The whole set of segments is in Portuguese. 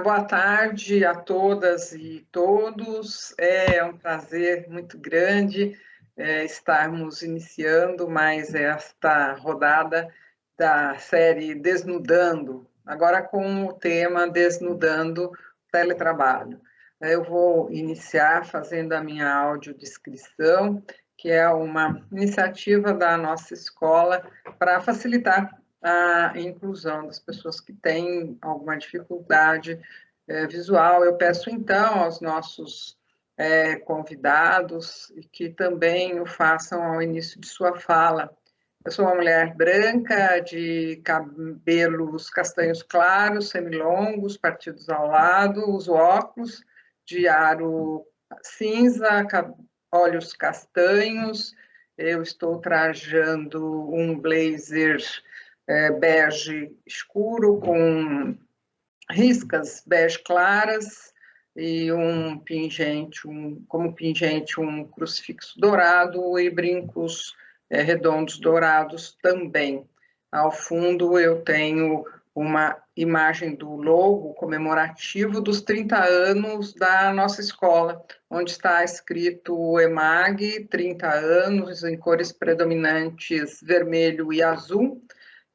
Boa tarde a todas e todos. É um prazer muito grande estarmos iniciando mais esta rodada da série Desnudando, agora com o tema Desnudando o Teletrabalho. Eu vou iniciar fazendo a minha audiodescrição, que é uma iniciativa da nossa escola para facilitar a inclusão das pessoas que têm alguma dificuldade visual. Eu peço, então, aos nossos convidados que também o façam ao início de sua fala. Eu sou uma mulher branca, de cabelos castanhos claros, semilongos, partidos ao lado, uso óculos de aro cinza, olhos castanhos. Eu estou trajando um blazer bege escuro com riscas bege claras e como pingente, um crucifixo dourado e brincos redondos dourados também. Ao fundo eu tenho uma imagem do logo comemorativo dos 30 anos da nossa escola, onde está escrito EMAG, 30 anos, em cores predominantes vermelho e azul,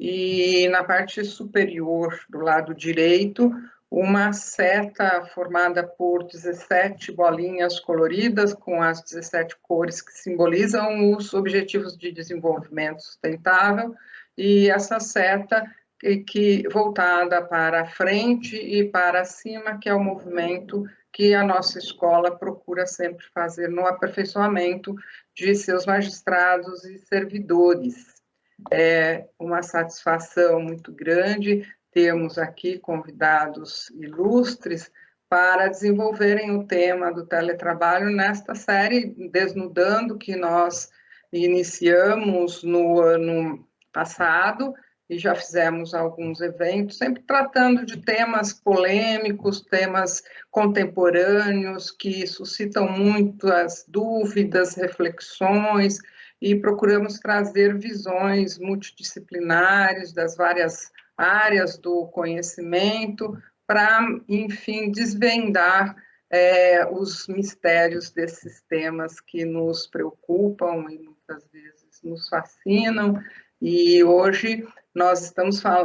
e na parte superior, do lado direito, uma seta formada por 17 bolinhas coloridas, com as 17 cores que simbolizam os Objetivos de Desenvolvimento Sustentável, e essa seta que voltada para a frente e para cima, que é o movimento que a nossa escola procura sempre fazer no aperfeiçoamento de seus magistrados e servidores. É uma satisfação muito grande termos aqui convidados ilustres para desenvolverem o tema do teletrabalho nesta série Desnudando, que nós iniciamos no ano passado e já fizemos alguns eventos, sempre tratando de temas polêmicos, temas contemporâneos que suscitam muitas dúvidas, reflexões, e procuramos trazer visões multidisciplinares das várias áreas do conhecimento para, enfim, desvendar os mistérios desses temas que nos preocupam e muitas vezes nos fascinam. E hoje nós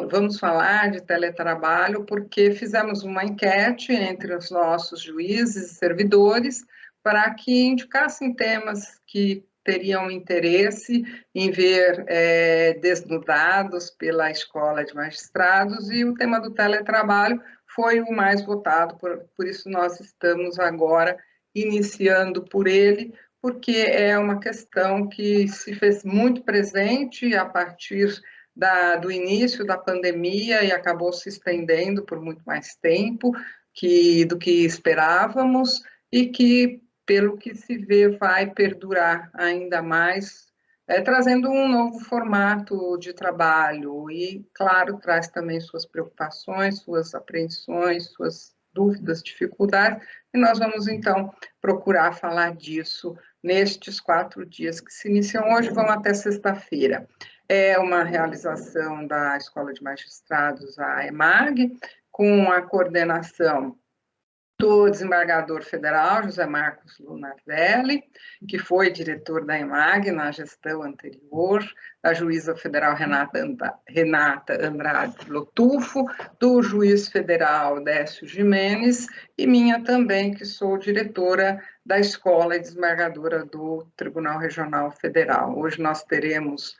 vamos falar de teletrabalho porque fizemos uma enquete entre os nossos juízes e servidores para que indicassem temas que teriam interesse em ver desnudados pela Escola de Magistrados, e o tema do teletrabalho foi o mais votado, por isso nós estamos agora iniciando por ele, porque é uma questão que se fez muito presente a partir do início da pandemia e acabou se estendendo por muito mais tempo do que esperávamos, e que, pelo que se vê, vai perdurar ainda mais, trazendo um novo formato de trabalho e, claro, traz também suas preocupações, suas apreensões, suas dúvidas, dificuldades, e nós vamos, então, procurar falar disso nestes 4 dias que se iniciam hoje, vão até sexta-feira. É uma realização da Escola de Magistrados, a EMAG, com a coordenação do desembargador federal, José Marcos Lunardelli, que foi diretor da EMAG na gestão anterior, da juíza federal Renata Andrade Lotufo, do juiz federal Décio Jimenez, e minha também, que sou diretora da escola e desembargadora do Tribunal Regional Federal. Hoje nós teremos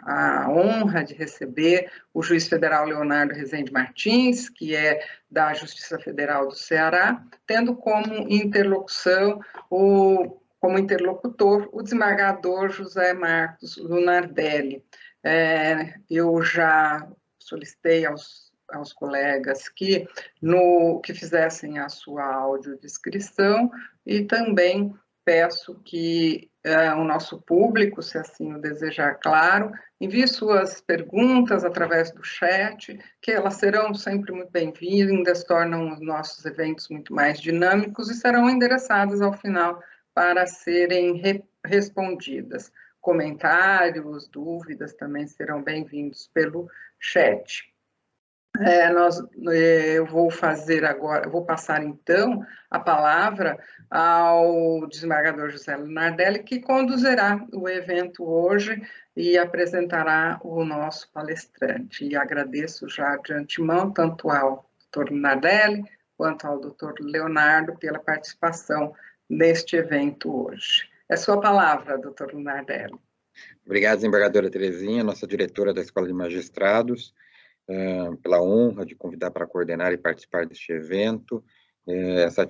a honra de receber o juiz federal Leonardo Rezende Martins, que é da Justiça Federal do Ceará, tendo como interlocutor o desembargador José Marcos Lunardelli. Eu já solicitei aos colegas que fizessem a sua audiodescrição, e também peço que o nosso público, se assim o desejar, claro, envie suas perguntas através do chat, que elas serão sempre muito bem-vindas, tornam os nossos eventos muito mais dinâmicos e serão endereçadas ao final para serem respondidas. Comentários, dúvidas também serão bem-vindos pelo chat. Eu vou fazer agora, eu vou passar então a palavra ao desembargador José Lunardelli, que conduzirá o evento hoje e apresentará o nosso palestrante. E agradeço já de antemão tanto ao doutor Lunardelli quanto ao doutor Leonardo pela participação neste evento hoje. É sua palavra, doutor Lunardelli. Obrigado, desembargadora Terezinha, nossa diretora da Escola de Magistrados, pela honra de convidar para coordenar e participar deste evento. Essa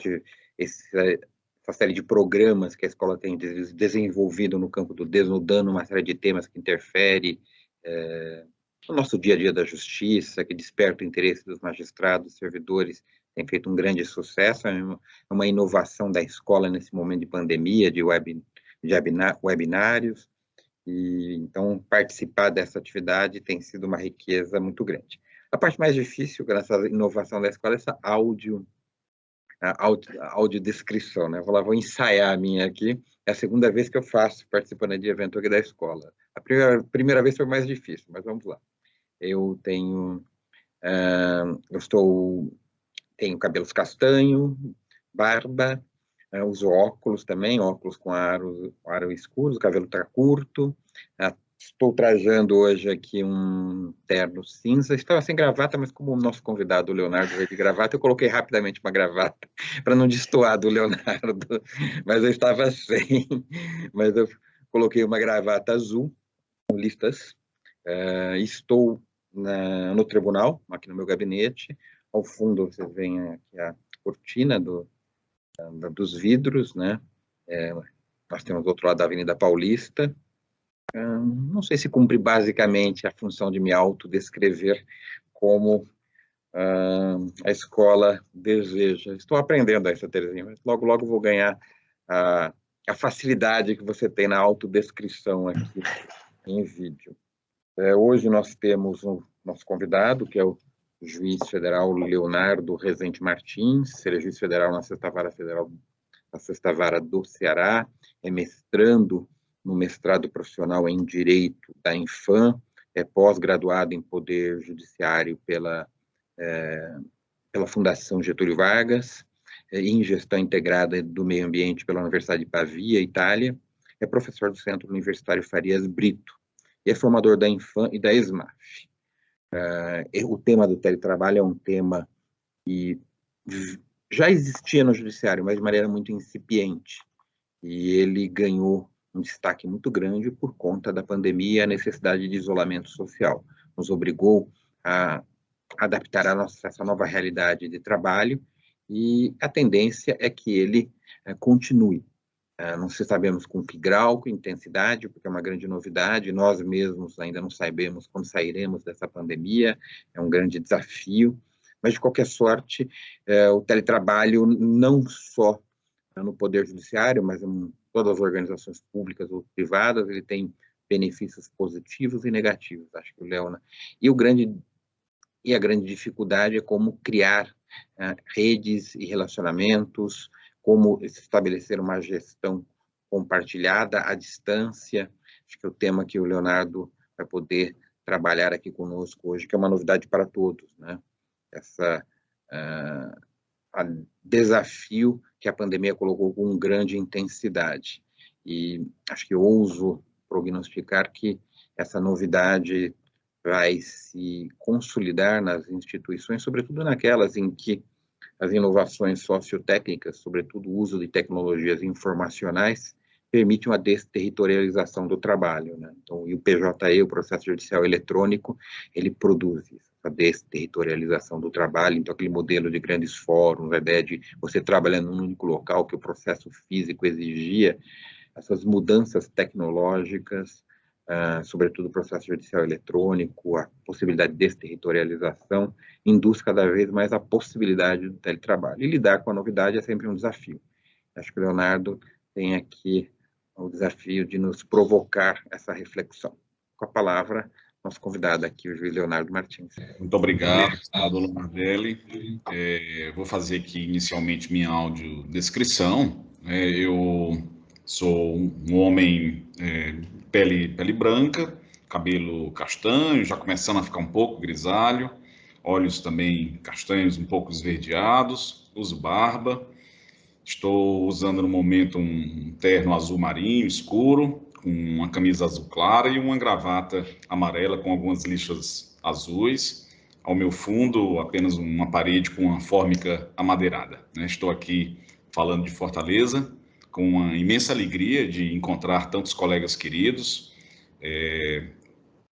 série de programas que a escola tem desenvolvido no campo do desnudando uma série de temas que interfere no nosso dia a dia da justiça, que desperta o interesse dos magistrados, servidores, tem feito um grande sucesso, é uma inovação da escola nesse momento de pandemia, de webinários. E, então, participar dessa atividade tem sido uma riqueza muito grande. A parte mais difícil nessa inovação da escola é essa audiodescrição, né? Vou ensaiar a minha aqui. É a segunda vez que eu faço participando de evento aqui da escola. A primeira vez foi mais difícil, mas vamos lá. Eu tenho cabelos castanho, barba, uso óculos também, óculos com aro escuro, o cabelo está curto. Estou trajando hoje aqui um terno cinza. Estava sem gravata, mas como o nosso convidado, o Leonardo, veio de gravata, eu coloquei rapidamente uma gravata para não destoar do Leonardo, mas eu estava sem. Mas eu coloquei uma gravata azul, com listas. Estou no tribunal, aqui no meu gabinete. Ao fundo, vocês veem aqui a cortina dos vidros, né? Nós temos do outro lado da Avenida Paulista. Não sei se cumpre basicamente a função de me autodescrever como a escola deseja. Estou aprendendo essa, Terezinha, mas logo, logo vou ganhar a facilidade que você tem na autodescrição aqui em vídeo. Hoje nós temos o nosso convidado, que é o juiz federal Leonardo Rezende Martins, ele é juiz federal na Sexta Vara do Ceará, é mestrando no mestrado profissional em Direito da Infam, é pós-graduado em Poder Judiciário pela Fundação Getúlio Vargas, em Gestão Integrada do Meio Ambiente pela Universidade de Pavia, Itália, é professor do Centro Universitário Farias Brito, e é formador da Infam e da ESMAF. O tema do teletrabalho é um tema que já existia no judiciário, mas de maneira muito incipiente, e ele ganhou um destaque muito grande por conta da pandemia e a necessidade de isolamento social. Nos obrigou a adaptar essa nova realidade de trabalho, e a tendência é que ele continue. Não sabemos com que grau, com intensidade, porque é uma grande novidade, nós mesmos ainda não sabemos quando sairemos dessa pandemia, é um grande desafio, mas de qualquer sorte, o teletrabalho não só no Poder Judiciário, mas em todas as organizações públicas ou privadas, ele tem benefícios positivos e negativos, acho que o Leona. E a grande dificuldade é como criar redes e relacionamentos, como estabelecer uma gestão compartilhada à distância. Acho que é o tema que o Leonardo vai poder trabalhar aqui conosco hoje, que é uma novidade para todos, né? Desafio que a pandemia colocou com grande intensidade. E acho que ouso prognosticar que essa novidade vai se consolidar nas instituições, sobretudo naquelas em que as inovações sociotécnicas, sobretudo o uso de tecnologias informacionais, permitem uma desterritorialização do trabalho, né? Então, e o PJE, o Processo Judicial Eletrônico, ele produz isso, a desterritorialização do trabalho. Então, aquele modelo de grandes fóruns, a ideia de você trabalhar num único local que o processo físico exigia, essas mudanças tecnológicas, sobretudo o processo judicial eletrônico, a possibilidade de desterritorialização, induz cada vez mais a possibilidade do teletrabalho. E lidar com a novidade é sempre um desafio. Acho que o Leonardo tem aqui o desafio de nos provocar essa reflexão. Com a palavra, nosso convidado aqui, o juiz Leonardo Martins. Muito obrigado, senador Lunardelli. Vou fazer aqui inicialmente minha audiodescrição. Eu sou um homem pele branca, cabelo castanho, já começando a ficar um pouco grisalho, olhos também castanhos, um pouco esverdeados, uso barba. Estou usando no momento um terno azul marinho escuro, com uma camisa azul clara e uma gravata amarela com algumas listras azuis. Ao meu fundo, apenas uma parede com uma fórmica amadeirada, né? Estou aqui falando de Fortaleza, com uma imensa alegria de encontrar tantos colegas queridos.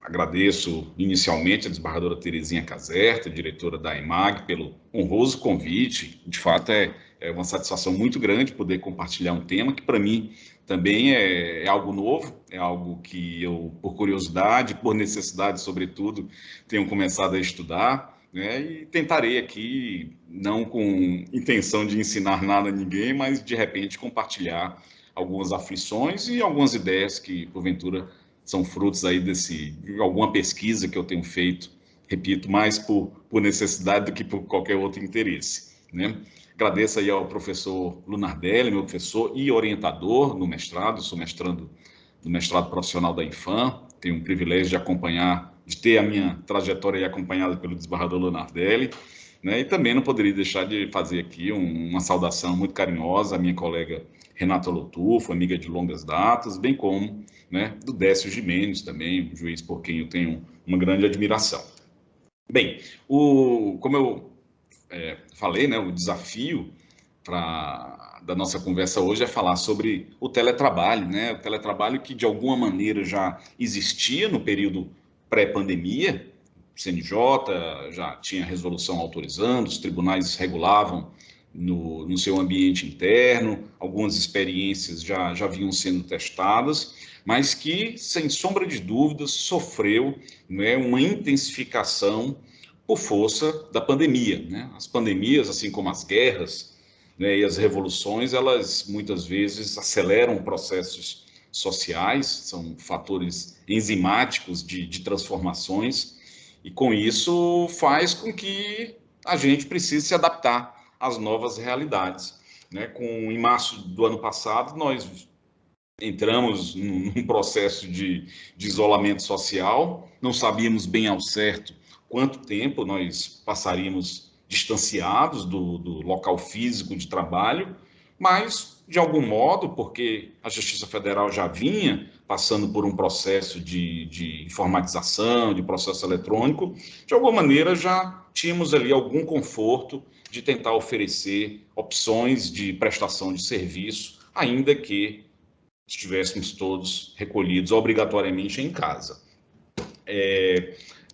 Agradeço inicialmente a desembargadora Terezinha Caserta, diretora da EMAG, pelo honroso convite. De fato, é uma satisfação muito grande poder compartilhar um tema que, para mim, também é algo novo, é algo que eu, por curiosidade, por necessidade, sobretudo, tenho começado a estudar, né? E tentarei aqui, não com intenção de ensinar nada a ninguém, mas, de repente, compartilhar algumas aflições e algumas ideias que, porventura, são frutos aí de alguma pesquisa que eu tenho feito, repito, mais por necessidade do que por qualquer outro interesse, né? Agradeço aí ao professor Lunardelli, meu professor e orientador no mestrado, sou mestrando do mestrado profissional da Infam, tenho o privilégio de acompanhar, de ter a minha trajetória acompanhada pelo desembargador Lunardelli, né? E também não poderia deixar de fazer aqui uma saudação muito carinhosa à minha colega Renata Lotufo, amiga de longas datas, bem como, né, do Décio Gimenez também, um juiz por quem eu tenho uma grande admiração. Bem, como eu falei, né, o desafio da nossa conversa hoje é falar sobre o teletrabalho, né, o teletrabalho que de alguma maneira já existia no período pré-pandemia. O CNJ já tinha resolução autorizando, os tribunais regulavam no seu ambiente interno, algumas experiências já vinham sendo testadas, mas que, sem sombra de dúvidas, sofreu, né, uma intensificação por força da pandemia, né? As pandemias, assim como as guerras, né, e as revoluções, elas muitas vezes aceleram processos sociais, são fatores enzimáticos de transformações, e com isso faz com que a gente precise se adaptar às novas realidades, né? Em março do ano passado, nós entramos num processo de isolamento social, não sabíamos bem ao certo quanto tempo nós passaríamos distanciados do local físico de trabalho, mas, de algum modo, porque a Justiça Federal já vinha passando por um processo de informatização, de processo eletrônico, de alguma maneira já tínhamos ali algum conforto de tentar oferecer opções de prestação de serviço, ainda que estivéssemos todos recolhidos obrigatoriamente em casa.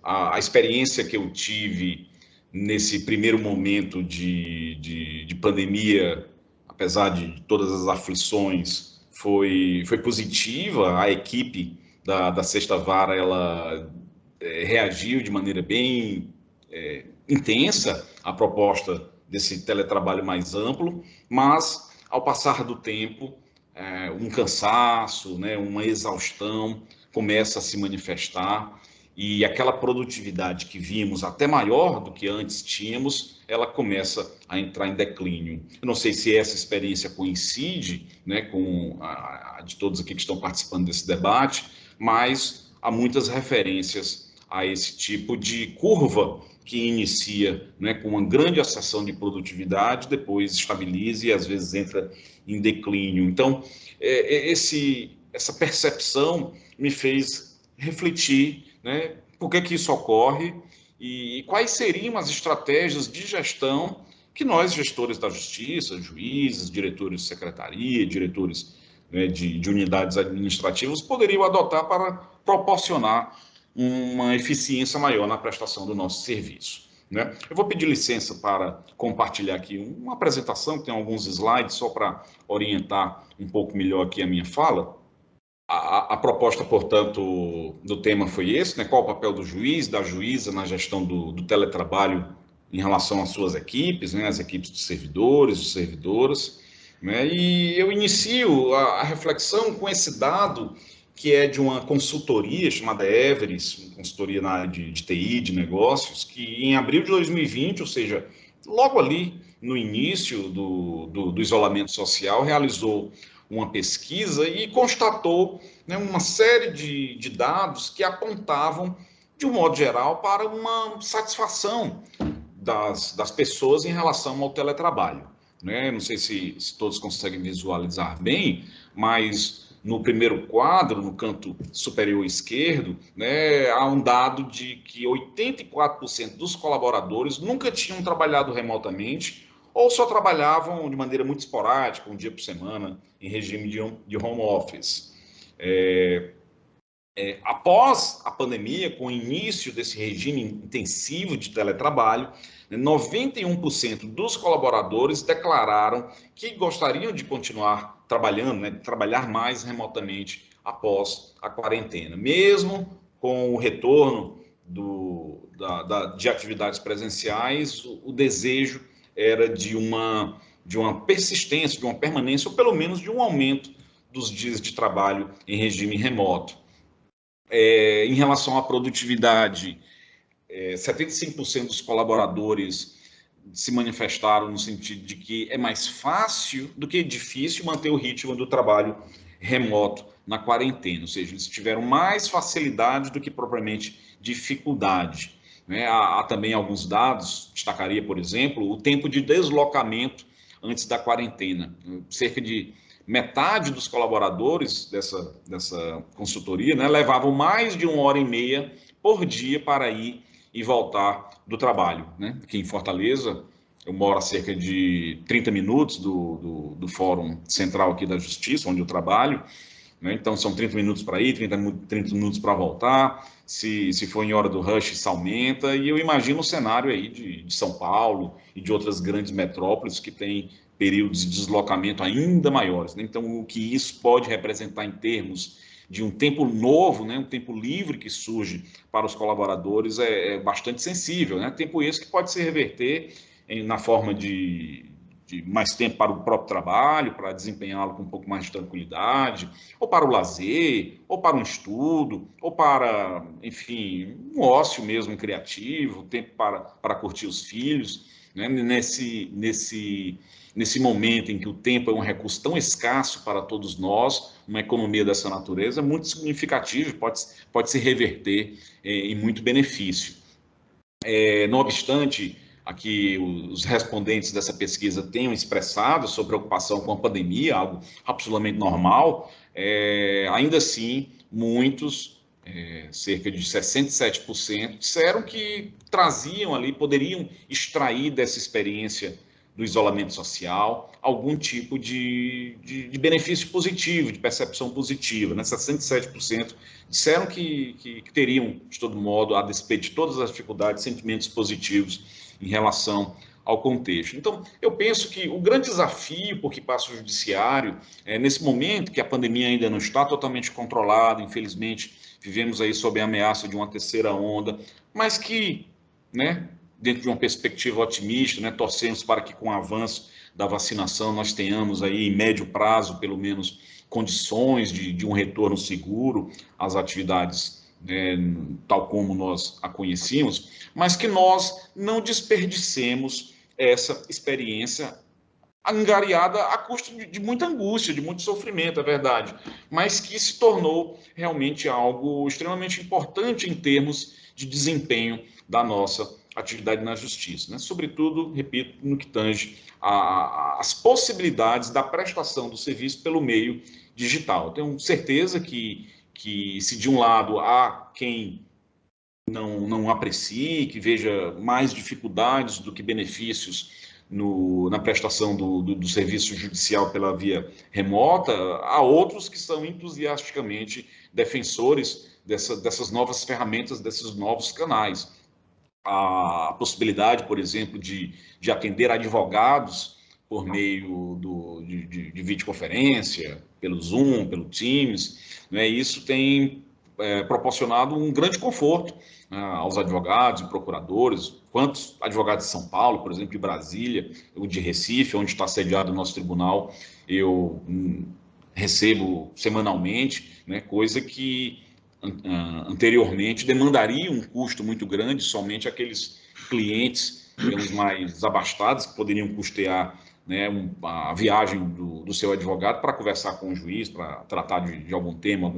A experiência que eu tive nesse primeiro momento de pandemia, apesar de todas as aflições, foi positiva. A equipe da Sexta Vara, ela reagiu de maneira bem intensa à proposta desse teletrabalho mais amplo, mas, ao passar do tempo, um cansaço, né, uma exaustão começa a se manifestar, e aquela produtividade que vimos até maior do que antes tínhamos, ela começa a entrar em declínio. Eu não sei se essa experiência coincide, né, com a de todos aqui que estão participando desse debate, mas há muitas referências a esse tipo de curva que inicia, né, com uma grande acessão de produtividade, depois estabiliza e às vezes entra em declínio. Então, essa percepção me fez refletir, né, por que isso ocorre e quais seriam as estratégias de gestão que nós, gestores da justiça, juízes, diretores de secretaria, diretores, né, de unidades administrativas, poderiam adotar para proporcionar uma eficiência maior na prestação do nosso serviço, né? Eu vou pedir licença para compartilhar aqui uma apresentação, que tem alguns slides, só para orientar um pouco melhor aqui a minha fala. A proposta, portanto, do tema foi esse, né? Qual o papel do juiz, da juíza na gestão do teletrabalho em relação às suas equipes, né? As equipes de servidores, de servidoras, né? E eu inicio a reflexão com esse dado que é de uma consultoria chamada Everest, uma consultoria na área de TI, de negócios, que em abril de 2020, ou seja, logo ali no início do isolamento social, realizou uma pesquisa e constatou, né, uma série de dados que apontavam de um modo geral, para uma satisfação das pessoas em relação ao teletrabalho, né? Não sei se todos conseguem visualizar bem, mas no primeiro quadro, no canto superior esquerdo, né, há um dado de que 84% dos colaboradores nunca tinham trabalhado remotamente ou só trabalhavam de maneira muito esporádica, um dia por semana, em regime de home office. Após a pandemia, com o início desse regime intensivo de teletrabalho, 91% dos colaboradores declararam que gostariam de continuar trabalhando, né, de trabalhar mais remotamente após a quarentena. Mesmo com o retorno de atividades presenciais, o desejo era de uma persistência, de uma permanência, ou pelo menos de um aumento dos dias de trabalho em regime remoto. Em relação à produtividade, 75% dos colaboradores se manifestaram no sentido de que é mais fácil do que difícil manter o ritmo do trabalho remoto na quarentena, ou seja, eles tiveram mais facilidade do que propriamente dificuldade. Né? Há também alguns dados, destacaria, por exemplo, o tempo de deslocamento antes da quarentena. Cerca de metade dos colaboradores dessa consultoria, né, levavam mais de 1h30 por dia para ir e voltar do trabalho. Né? Aqui em Fortaleza, eu moro a cerca de 30 minutos do Fórum Central aqui da Justiça, onde eu trabalho, né? Então são 30 minutos para ir, 30 minutos para voltar, se for em hora do rush, isso aumenta, e eu imagino o cenário aí de São Paulo e de outras grandes metrópoles que têm períodos de deslocamento ainda maiores. Né? Então, o que isso pode representar em termos de um tempo novo, né? Um tempo livre que surge para os colaboradores é bastante sensível. Né? Tempo esse que pode se reverter na forma de mais tempo para o próprio trabalho, para desempenhá-lo com um pouco mais de tranquilidade, ou para o lazer, ou para um estudo, ou para, enfim, um ócio mesmo criativo, tempo para curtir os filhos. Né? Nesse momento em que o tempo é um recurso tão escasso para todos nós, uma economia dessa natureza é muito significativa e pode se reverter em muito benefício. Não obstante, aqui os respondentes dessa pesquisa tenham expressado sua preocupação com a pandemia, algo absolutamente normal, ainda assim, muitos, cerca de 67%, disseram que poderiam extrair dessa experiência do isolamento social algum tipo de benefício positivo, de percepção positiva. Né? 67% disseram que teriam, de todo modo, a despeito de todas as dificuldades, sentimentos positivos em relação ao contexto. Então, eu penso que o grande desafio por que passa o judiciário, nesse momento que a pandemia ainda não está totalmente controlada, infelizmente, vivemos aí sob a ameaça de uma terceira onda, mas que, né, dentro de uma perspectiva otimista, né, torcemos para que com o avanço da vacinação nós tenhamos aí, em médio prazo, pelo menos, condições de um retorno seguro às atividades tal como nós a conhecíamos, mas que nós não desperdicemos essa experiência angariada a custo de muita angústia, de muito sofrimento, é verdade, mas que se tornou realmente algo extremamente importante em termos de desempenho da nossa atividade na justiça, né? Sobretudo, repito, no que tange às possibilidades da prestação do serviço pelo meio digital. Tenho certeza que se de um lado há quem não aprecie, que veja mais dificuldades do que benefícios na prestação do serviço judicial pela via remota, há outros que são entusiasticamente defensores dessas novas ferramentas, desses novos canais. A possibilidade, por exemplo, de atender advogados por meio de videoconferência, pelo Zoom, pelo Teams, né? Isso tem proporcionado um grande conforto aos advogados e procuradores. Quantos advogados de São Paulo, por exemplo, de Brasília, ou de Recife, onde está sediado o nosso tribunal, eu recebo semanalmente, né? Coisa que anteriormente demandaria um custo muito grande, somente aqueles clientes, digamos, mais abastados, que poderiam custear né, a viagem do seu advogado para conversar com o juiz, para tratar de algum tema,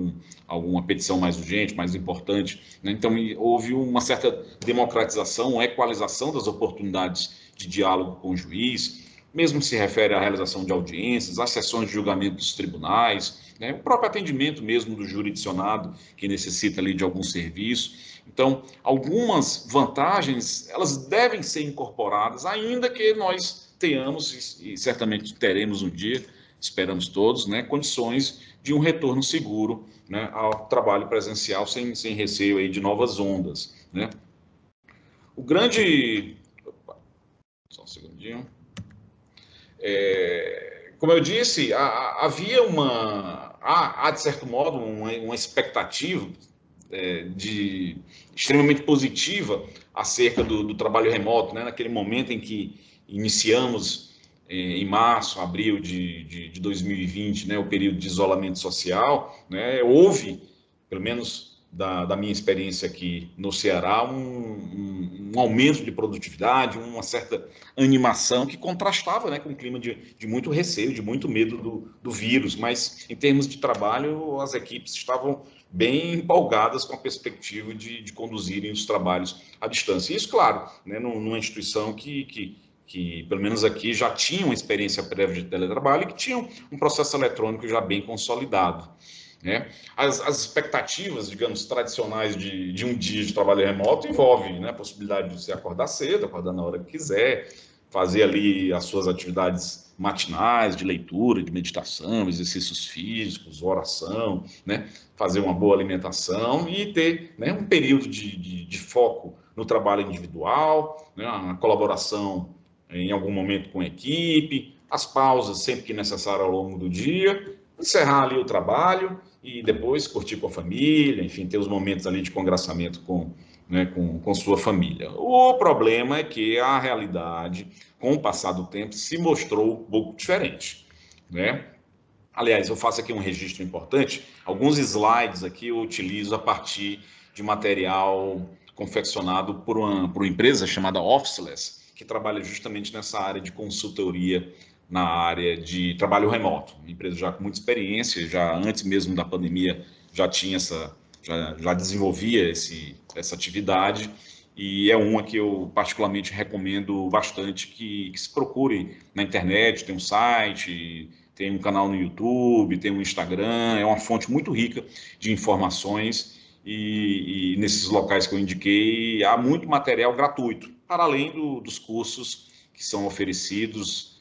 alguma petição mais urgente, mais importante, né? Então, houve uma certa democratização, equalização das oportunidades de diálogo com o juiz, mesmo se refere à realização de audiências, às sessões de julgamento dos tribunais, né, o próprio atendimento mesmo do jurisdicionado, que necessita ali de algum serviço. Então, algumas vantagens, elas devem ser incorporadas, ainda que nós tenhamos, e certamente teremos um dia, esperamos todos, né, condições de um retorno seguro, né, ao trabalho presencial, sem receio aí de novas ondas, né. O grande... Só um segundinho. Como eu disse, havia há, de certo modo, uma expectativa extremamente positiva acerca do trabalho remoto, né? Naquele momento em que iniciamos, em março, abril de 2020, né, o período de isolamento social, né, houve, pelo menos da minha experiência aqui no Ceará, um aumento de produtividade, uma certa animação que contrastava, né, com um clima de muito receio, de muito medo do vírus, mas em termos de trabalho, as equipes estavam bem empolgadas com a perspectiva de conduzirem os trabalhos à distância. E isso, claro, né, numa instituição que, pelo menos aqui, já tinha uma experiência prévia de teletrabalho e que tinha um processo eletrônico já bem consolidado, né? As expectativas, digamos, tradicionais de um dia de trabalho remoto envolvem, né, a possibilidade de você acordar cedo, acordar na hora que quiser, fazer ali as suas atividades matinais de leitura, de meditação, exercícios físicos, oração, né, fazer uma boa alimentação e ter, né, um período de foco no trabalho individual, né, a colaboração em algum momento com a equipe, as pausas sempre que necessário ao longo do dia, encerrar ali o trabalho e depois curtir com a família, enfim, ter os momentos ali de congraçamento com sua família. O problema é que a realidade, com o passar do tempo, se mostrou um pouco diferente, né? Aliás, eu faço aqui um registro importante, alguns slides aqui eu utilizo a partir de material confeccionado por uma empresa chamada Officeless, que trabalha justamente nessa área de consultoria na área de trabalho remoto. Uma empresa já com muita experiência, já antes mesmo da pandemia já tinha já desenvolvia essa atividade, e é uma que eu particularmente recomendo bastante que se procure na internet. Tem um site, tem um canal no YouTube, tem um Instagram, é uma fonte muito rica de informações, e nesses locais que eu indiquei há muito material gratuito, para além dos cursos que são oferecidos,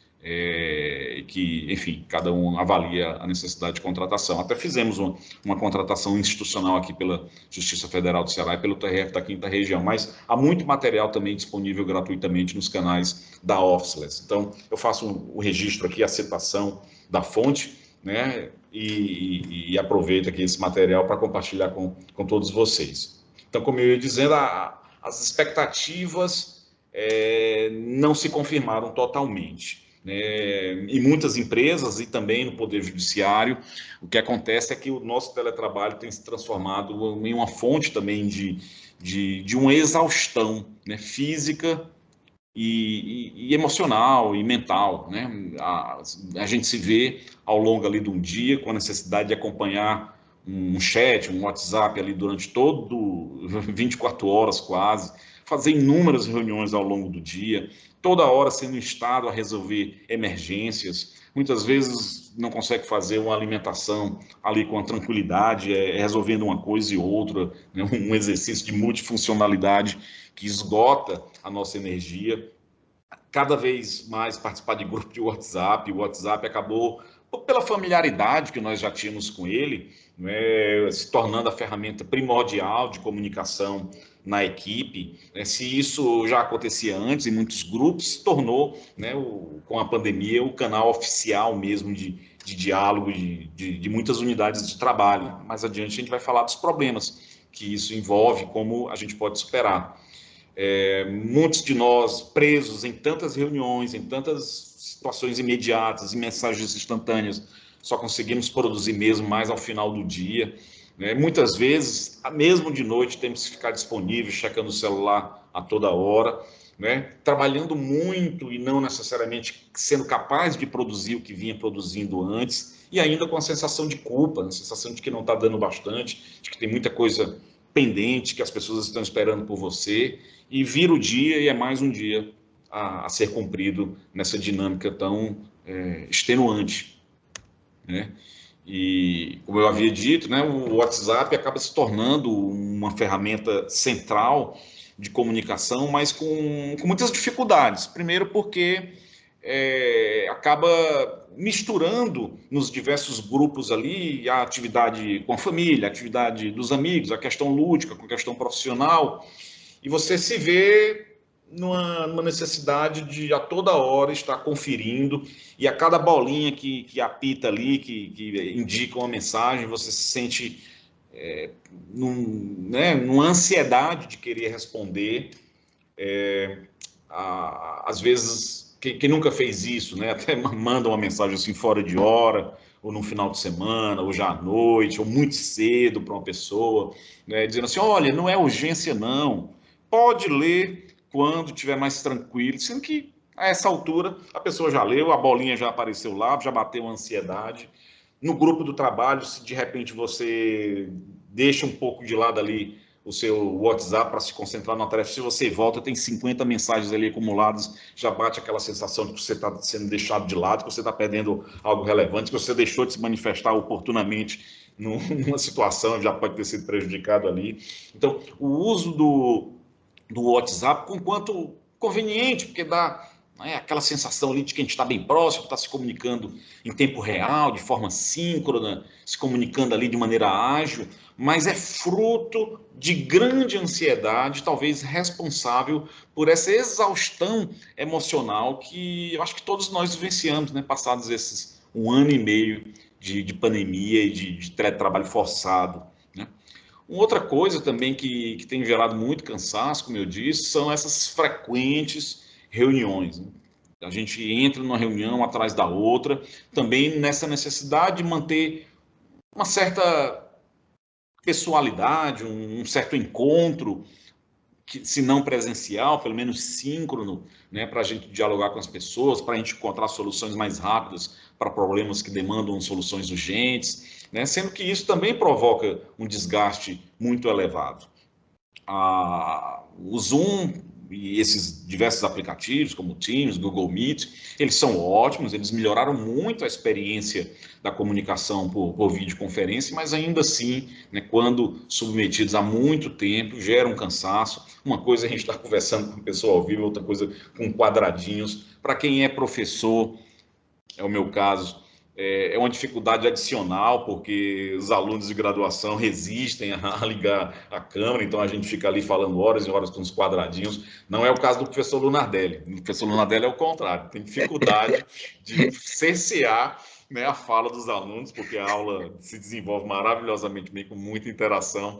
que, enfim, cada um avalia a necessidade de contratação. Até fizemos uma contratação institucional aqui pela Justiça Federal do Ceará e pelo TRF da 5ª Região, mas há muito material também disponível gratuitamente nos canais da Officeless. Então, eu faço o registro aqui, a citação da fonte, né, e aproveito aqui esse material para compartilhar com todos vocês. Então, como eu ia dizendo, as expectativas não se confirmaram totalmente. Em muitas empresas e também no Poder Judiciário, o que acontece é que o nosso teletrabalho tem se transformado em uma fonte também de uma exaustão, né, física e emocional e mental, né? A gente se vê ao longo ali de um dia com a necessidade de acompanhar um chat, um WhatsApp ali durante 24 horas quase, fazer inúmeras reuniões ao longo do dia, toda hora sendo instado a resolver emergências, muitas vezes não consegue fazer uma alimentação ali com a tranquilidade, resolvendo uma coisa e outra, né? Um exercício de multifuncionalidade que esgota a nossa energia. Cada vez mais participar de grupo de WhatsApp, o WhatsApp acabou, pela familiaridade que nós já tínhamos com ele, né, se tornando a ferramenta primordial de comunicação na equipe. Se isso já acontecia antes em muitos grupos, se tornou, né, com a pandemia, o canal oficial mesmo de diálogo de muitas unidades de trabalho. Mais adiante a gente vai falar dos problemas que isso envolve, como a gente pode superar. Muitos de nós presos em tantas reuniões, em tantas situações imediatas, em mensagens instantâneas, só conseguimos produzir mesmo mais ao final do dia. Muitas vezes, mesmo de noite, temos que ficar disponível, checando o celular a toda hora. né, trabalhando muito e não necessariamente sendo capaz de produzir o que vinha produzindo antes, e ainda com a sensação de culpa, a sensação de que não está dando bastante, de que tem muita coisa pendente, que as pessoas estão esperando por você, e vira o dia e é mais um dia a ser cumprido nessa dinâmica tão extenuante, né? E, como eu havia dito, né, o WhatsApp acaba se tornando uma ferramenta central de comunicação, mas com muitas dificuldades. Primeiro porque acaba misturando nos diversos grupos ali a atividade com a família, a atividade dos amigos, a questão lúdica com a questão profissional, e você se vê numa necessidade de a toda hora estar conferindo, e a cada bolinha que apita ali, que indica uma mensagem, você se sente numa ansiedade de querer responder. Às vezes, quem nunca fez isso, né, até manda uma mensagem assim fora de hora, ou no final de semana, ou já à noite, ou muito cedo para uma pessoa, né, dizendo assim, olha, não é urgência não, pode ler quando estiver mais tranquilo, sendo que a essa altura a pessoa já leu, a bolinha já apareceu lá, já bateu a ansiedade. No grupo do trabalho, se de repente você deixa um pouco de lado ali o seu WhatsApp para se concentrar na tarefa, se você volta, tem 50 mensagens ali acumuladas, já bate aquela sensação de que você está sendo deixado de lado, que você está perdendo algo relevante, que você deixou de se manifestar oportunamente numa situação, já pode ter sido prejudicado ali. Então, o uso do WhatsApp, com quanto conveniente, porque dá aquela sensação ali de que a gente está bem próximo, está se comunicando em tempo real, de forma síncrona, se comunicando ali de maneira ágil, mas é fruto de grande ansiedade, talvez responsável por essa exaustão emocional que eu acho que todos nós vivenciamos, né, passados esses 1 ano e meio de pandemia e de teletrabalho forçado. Uma outra coisa também que tem gerado muito cansaço, como eu disse, são essas frequentes reuniões, né? A gente entra numa reunião atrás da outra, também nessa necessidade de manter uma certa pessoalidade, um certo encontro, se não presencial, pelo menos síncrono, né, para a gente dialogar com as pessoas, para a gente encontrar soluções mais rápidas para problemas que demandam soluções urgentes, né, sendo que isso também provoca um desgaste muito elevado. O Zoom e esses diversos aplicativos, como o Teams, Google Meet, eles são ótimos, eles melhoraram muito a experiência da comunicação por videoconferência, mas ainda assim, né, quando submetidos a muito tempo, geram um cansaço. Uma coisa é a gente estar conversando com a pessoa ao vivo, outra coisa com quadradinhos. Para quem é professor, é o meu caso, é uma dificuldade adicional, porque os alunos de graduação resistem a ligar a câmera, então a gente fica ali falando horas e horas com os quadradinhos. Não é o caso do professor Lunardelli. O professor Lunardelli é o contrário, tem dificuldade de cercear, né, a fala dos alunos, porque a aula se desenvolve maravilhosamente bem, com muita interação.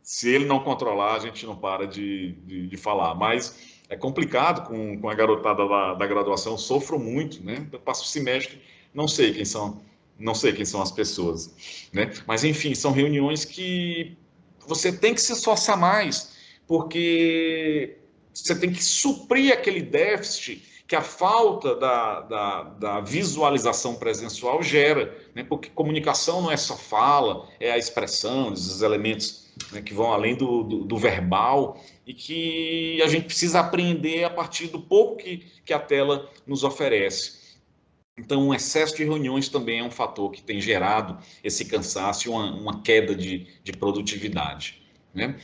Se ele não controlar, a gente não para de falar. Mas é complicado com a garotada da graduação, eu sofro muito, né? Eu passo o semestre, não sei quem são as pessoas, né? Mas enfim, são reuniões que você tem que se esforçar mais, porque você tem que suprir aquele déficit que a falta da visualização presencial gera, né? Porque comunicação não é só fala, é a expressão, os elementos, né, que vão além do verbal, e que a gente precisa aprender a partir do pouco que a tela nos oferece. Então, o excesso de reuniões também é um fator que tem gerado esse cansaço e uma queda de produtividade, né?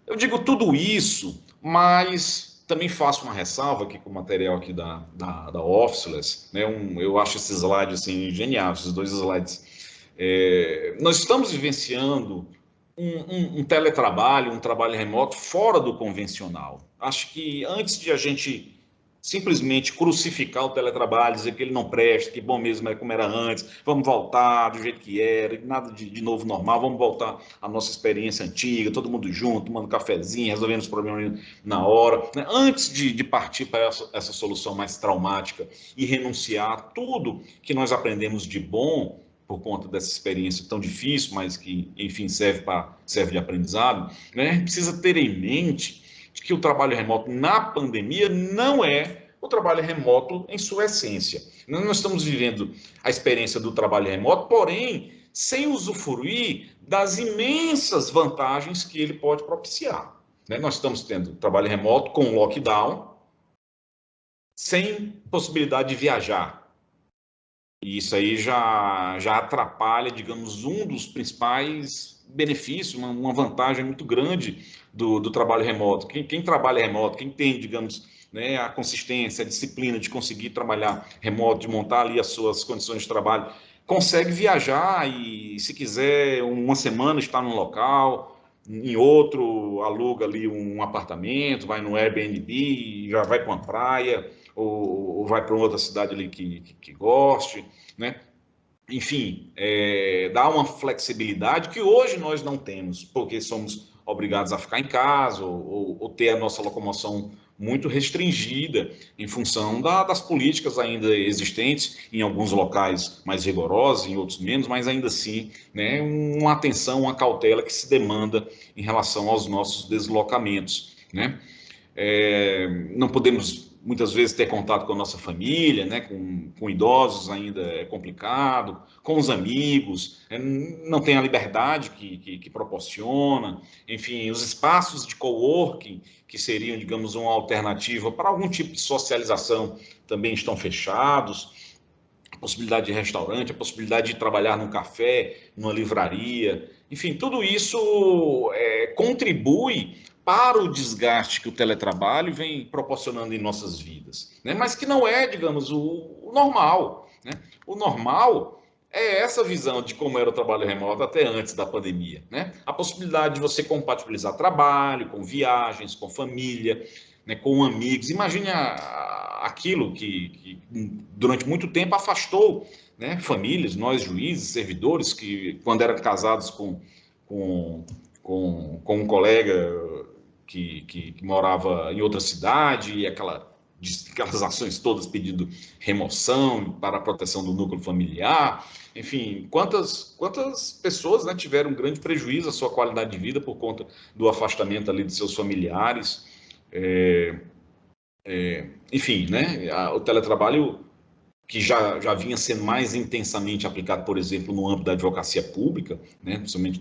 Eu digo tudo isso, mas também faço uma ressalva aqui com o material aqui da Officeless, né? Eu acho esses slides assim, geniais, esses 2 slides. Nós estamos vivenciando um teletrabalho, um trabalho remoto fora do convencional. Acho que antes de a gente simplesmente crucificar o teletrabalho, dizer que ele não presta, que bom mesmo é como era antes, vamos voltar do jeito que era, nada de novo normal, vamos voltar à nossa experiência antiga, todo mundo junto, tomando cafezinho, resolvendo os problemas na hora, né? Antes de partir para essa solução mais traumática e renunciar a tudo que nós aprendemos de bom por conta dessa experiência tão difícil, mas que, enfim, serve de aprendizado, né? A gente precisa ter em mente de que o trabalho remoto na pandemia não é o trabalho remoto em sua essência. Nós estamos vivendo a experiência do trabalho remoto, porém, sem usufruir das imensas vantagens que ele pode propiciar. Nós estamos tendo trabalho remoto com lockdown, sem possibilidade de viajar. E isso aí já atrapalha, digamos, um dos principais benefícios, uma vantagem muito grande do trabalho remoto. Quem trabalha remoto, quem tem, digamos, né, a consistência, a disciplina de conseguir trabalhar remoto, de montar ali as suas condições de trabalho, consegue viajar e, se quiser, uma semana estar num local, em outro, aluga ali um apartamento, vai no Airbnb, já vai para uma praia, ou vai para outra cidade ali que goste, né? Enfim, dá uma flexibilidade que hoje nós não temos, porque somos obrigados a ficar em casa ou ter a nossa locomoção muito restringida em função das políticas ainda existentes, em alguns locais mais rigorosas, em outros menos, mas ainda assim, né, uma atenção, uma cautela que se demanda em relação aos nossos deslocamentos, né? Não podemos muitas vezes ter contato com a nossa família, né? Com idosos ainda é complicado, com os amigos, não tem a liberdade que proporciona, enfim, os espaços de coworking, que seriam, digamos, uma alternativa para algum tipo de socialização, também estão fechados, a possibilidade de restaurante, a possibilidade de trabalhar num café, numa livraria, enfim, tudo isso contribui para o desgaste que o teletrabalho vem proporcionando em nossas vidas, né? Mas que não é, digamos, o normal, né? O normal é essa visão de como era o trabalho remoto até antes da pandemia, né? A possibilidade de você compatibilizar trabalho com viagens, com família, né, com amigos. Imagine aquilo que durante muito tempo afastou, né, famílias, nós juízes, servidores, que quando eram casados com um colega que morava em outra cidade, e aquelas ações todas pedindo remoção para a proteção do núcleo familiar, enfim, quantas pessoas, né, tiveram um grande prejuízo à sua qualidade de vida por conta do afastamento ali de seus familiares, enfim, né, o teletrabalho que já vinha sendo mais intensamente aplicado, por exemplo, no âmbito da advocacia pública, né, principalmente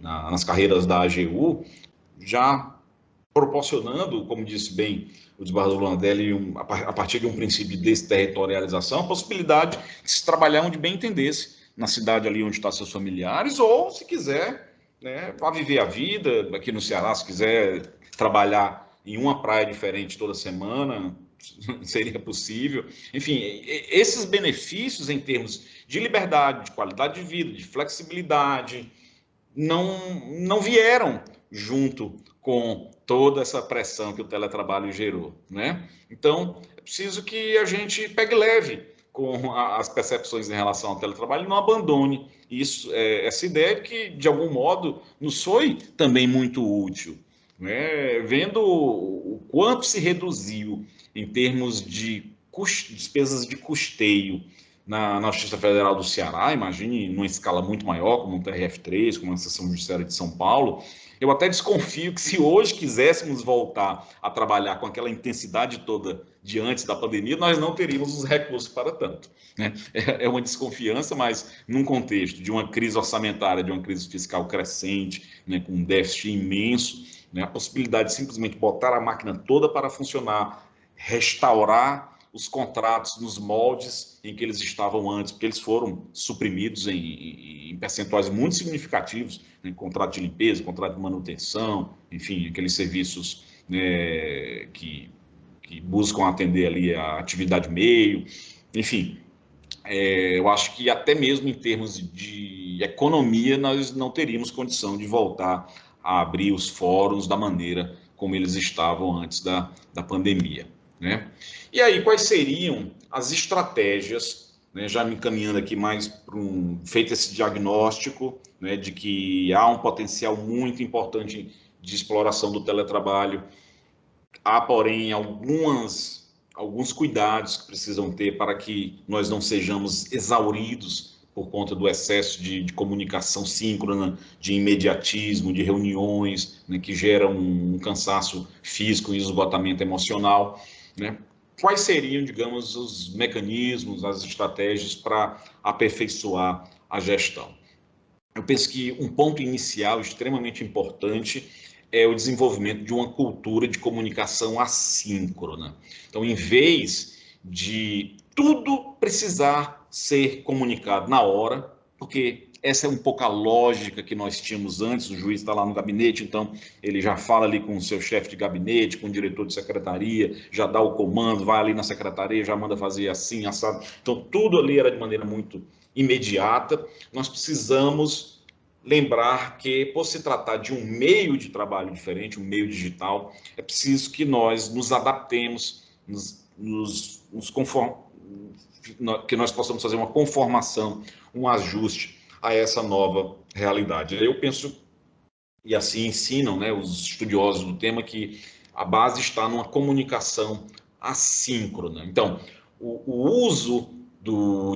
nas carreiras da AGU, já proporcionando, como disse bem o desembargador Landelli, a partir de um princípio de desterritorialização, a possibilidade de se trabalhar onde bem entendesse, na cidade ali onde estão seus familiares, ou, se quiser, né, para viver a vida, aqui no Ceará, se quiser trabalhar em uma praia diferente toda semana, seria possível. Enfim, esses benefícios em termos de liberdade, de qualidade de vida, de flexibilidade, não vieram junto com toda essa pressão que o teletrabalho gerou, né? Então, é preciso que a gente pegue leve com as percepções em relação ao teletrabalho e não abandone isso, essa ideia que, de algum modo, nos foi também muito útil, né? Vendo o quanto se reduziu em termos de despesas de custeio na Justiça Federal do Ceará, imagine numa escala muito maior, como o TRF3, como a Seção Judiciária de São Paulo. Eu até desconfio que, se hoje quiséssemos voltar a trabalhar com aquela intensidade toda de antes da pandemia, nós não teríamos os recursos para tanto, né? É uma desconfiança, mas num contexto de uma crise orçamentária, de uma crise fiscal crescente, né, com um déficit imenso, né, a possibilidade de simplesmente botar a máquina toda para funcionar, restaurar os contratos nos moldes em que eles estavam antes, porque eles foram suprimidos em percentuais muito significativos, né, contrato de limpeza, contrato de manutenção, enfim, aqueles serviços, né, que buscam atender ali a atividade meio, enfim, eu acho que até mesmo em termos de economia nós não teríamos condição de voltar a abrir os fóruns da maneira como eles estavam antes da pandemia, né? E aí, quais seriam as estratégias, né, já me encaminhando aqui mais para feito esse diagnóstico, né, de que há um potencial muito importante de exploração do teletrabalho, há, porém, alguns cuidados que precisam ter para que nós não sejamos exauridos por conta do excesso de comunicação síncrona, de imediatismo, de reuniões, né, que geram um cansaço físico e esgotamento emocional, né? Quais seriam, digamos, os mecanismos, as estratégias para aperfeiçoar a gestão? Eu penso que um ponto inicial extremamente importante é o desenvolvimento de uma cultura de comunicação assíncrona. Então, em vez de tudo precisar ser comunicado na hora, porque essa é um pouco a lógica que nós tínhamos antes, o juiz está lá no gabinete, então ele já fala ali com o seu chefe de gabinete, com o diretor de secretaria, já dá o comando, vai ali na secretaria, já manda fazer assim, assado. Então, tudo ali era de maneira muito imediata. Nós precisamos lembrar que, por se tratar de um meio de trabalho diferente, um meio digital, é preciso que nós nos adaptemos, que nós possamos fazer uma conformação, um ajuste a essa nova realidade. Eu penso, e assim ensinam, né, os estudiosos do tema, que a base está numa comunicação assíncrona. Então, o uso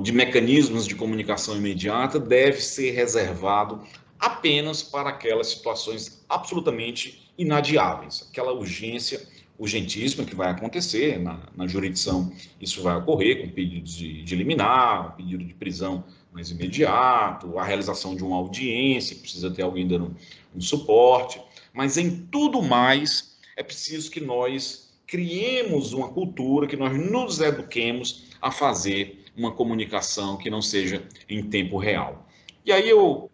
de mecanismos de comunicação imediata deve ser reservado apenas para aquelas situações absolutamente inadiáveis, aquela urgência urgentíssima que vai acontecer na jurisdição, isso vai ocorrer com pedidos de liminar, pedido de prisão mais imediato, a realização de uma audiência, precisa ter alguém dando um suporte, mas em tudo mais é preciso que nós criemos uma cultura, que nós nos eduquemos a fazer uma comunicação que não seja em tempo real. E aí eu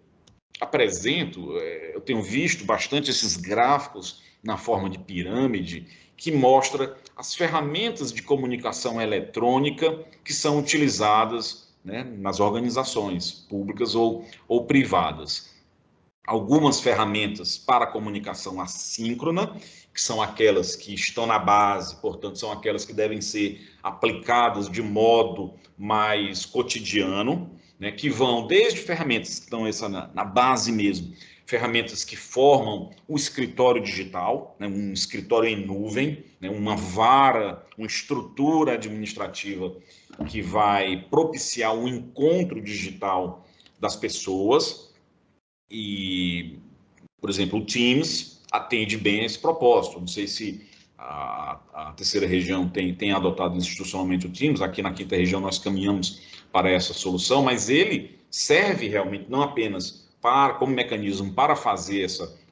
tenho visto bastante esses gráficos na forma de pirâmide, que mostra as ferramentas de comunicação eletrônica que são utilizadas, né, nas organizações públicas ou privadas. Algumas ferramentas para comunicação assíncrona, que são aquelas que estão na base, portanto, são aquelas que devem ser aplicadas de modo mais cotidiano, né, que vão desde ferramentas que estão na base mesmo, ferramentas que formam o escritório digital, né, um escritório em nuvem, né, uma vara, uma estrutura administrativa que vai propiciar um encontro digital das pessoas. E, por exemplo, o Teams atende bem a esse propósito. Não sei se a terceira região tem adotado institucionalmente o Teams, aqui na quinta região nós caminhamos para essa solução, mas ele serve realmente não apenas como mecanismo para fazer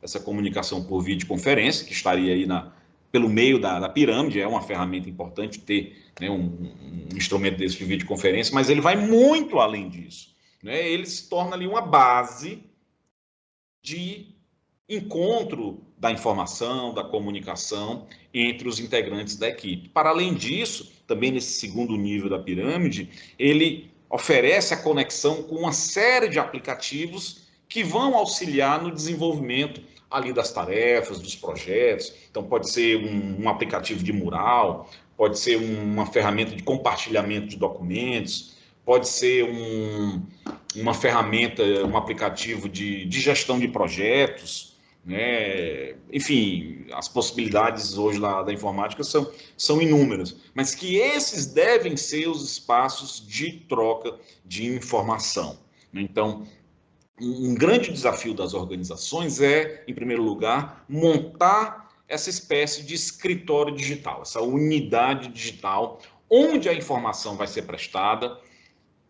essa comunicação por videoconferência, que estaria aí pelo meio da pirâmide, é uma ferramenta importante ter, né, um instrumento desse de videoconferência, mas ele vai muito além disso, né? Ele se torna ali uma base de encontro da informação, da comunicação entre os integrantes da equipe. Para além disso, também nesse segundo nível da pirâmide, ele oferece a conexão com uma série de aplicativos que vão auxiliar no desenvolvimento ali das tarefas, dos projetos. Então, pode ser um aplicativo de mural, pode ser uma ferramenta de compartilhamento de documentos, pode ser uma ferramenta, um aplicativo de gestão de projetos, né? Enfim, as possibilidades hoje da informática são inúmeras, mas que esses devem ser os espaços de troca de informação. Então, um grande desafio das organizações é, em primeiro lugar, montar essa espécie de escritório digital, essa unidade digital, onde a informação vai ser prestada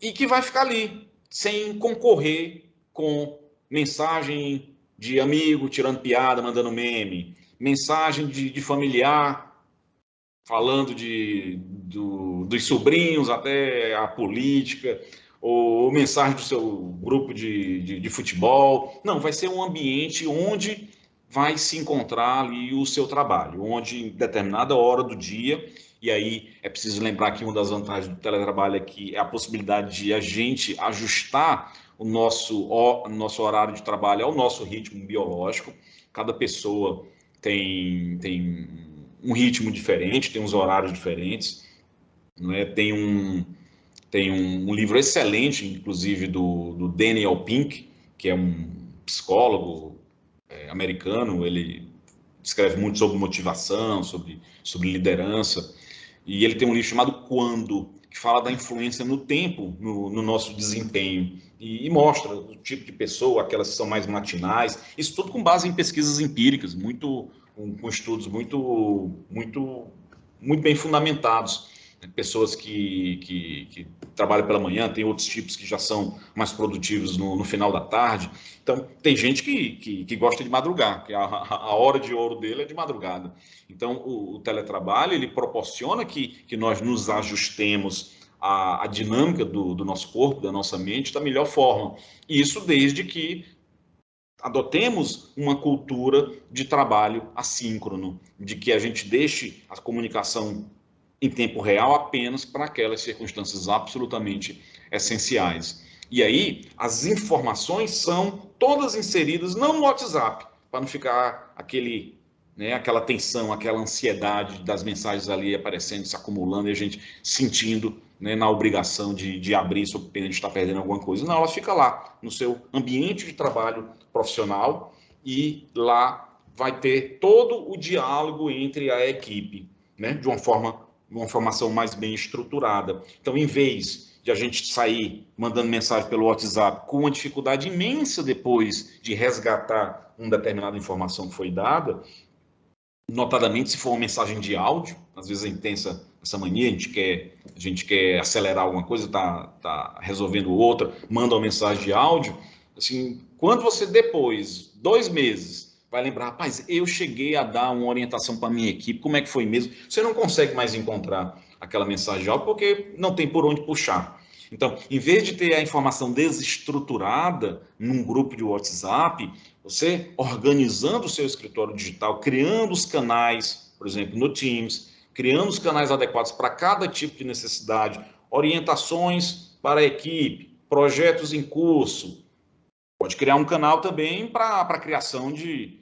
e que vai ficar ali, sem concorrer com mensagem de amigo tirando piada, mandando meme, mensagem de familiar falando dos sobrinhos até a política, ou mensagem do seu grupo de futebol. Não, vai ser um ambiente onde vai se encontrar ali o seu trabalho, onde em determinada hora do dia, e aí é preciso lembrar que uma das vantagens do teletrabalho é a possibilidade de a gente ajustar o nosso horário de trabalho ao nosso ritmo biológico. Cada pessoa tem um ritmo diferente, tem uns horários diferentes, não é? Tem um livro excelente, inclusive, do Daniel Pink, que é um psicólogo americano. Ele escreve muito sobre motivação, sobre liderança, e ele tem um livro chamado Quando, que que fala da influência no tempo, no nosso desempenho, e mostra o tipo de pessoa, aquelas que são mais matinais, isso tudo com base em pesquisas empíricas, com estudos muito bem fundamentados. Pessoas que trabalham pela manhã, tem outros tipos que já são mais produtivos no final da tarde. Então, tem gente que gosta de madrugar, que a hora de ouro dele é de madrugada. Então, o teletrabalho, ele proporciona que nós nos ajustemos à dinâmica do nosso corpo, da nossa mente, da melhor forma. E isso desde que adotemos uma cultura de trabalho assíncrono, de que a gente deixe a comunicação em tempo real apenas para aquelas circunstâncias absolutamente essenciais. E aí, as informações são todas inseridas, não no WhatsApp, para não ficar aquela tensão, aquela ansiedade das mensagens ali aparecendo, se acumulando, e a gente sentindo, né, na obrigação de abrir, sob pena de estar perdendo alguma coisa. Não, ela fica lá, no seu ambiente de trabalho profissional, e lá vai ter todo o diálogo entre a equipe, né, de uma formação mais bem estruturada. Então, em vez de a gente sair mandando mensagem pelo WhatsApp com uma dificuldade imensa depois de resgatar uma determinada informação que foi dada, notadamente se for uma mensagem de áudio, às vezes a gente tem essa mania, a gente quer acelerar alguma coisa, tá resolvendo outra, manda uma mensagem de áudio, assim, quando você depois, 2 meses, vai lembrar, rapaz, eu cheguei a dar uma orientação para a minha equipe, como é que foi mesmo? Você não consegue mais encontrar aquela mensagem de áudio porque não tem por onde puxar. Então, em vez de ter a informação desestruturada num grupo de WhatsApp, você organizando o seu escritório digital, criando os canais, por exemplo, no Teams, criando os canais adequados para cada tipo de necessidade, orientações para a equipe, projetos em curso. Pode criar um canal também para a criação de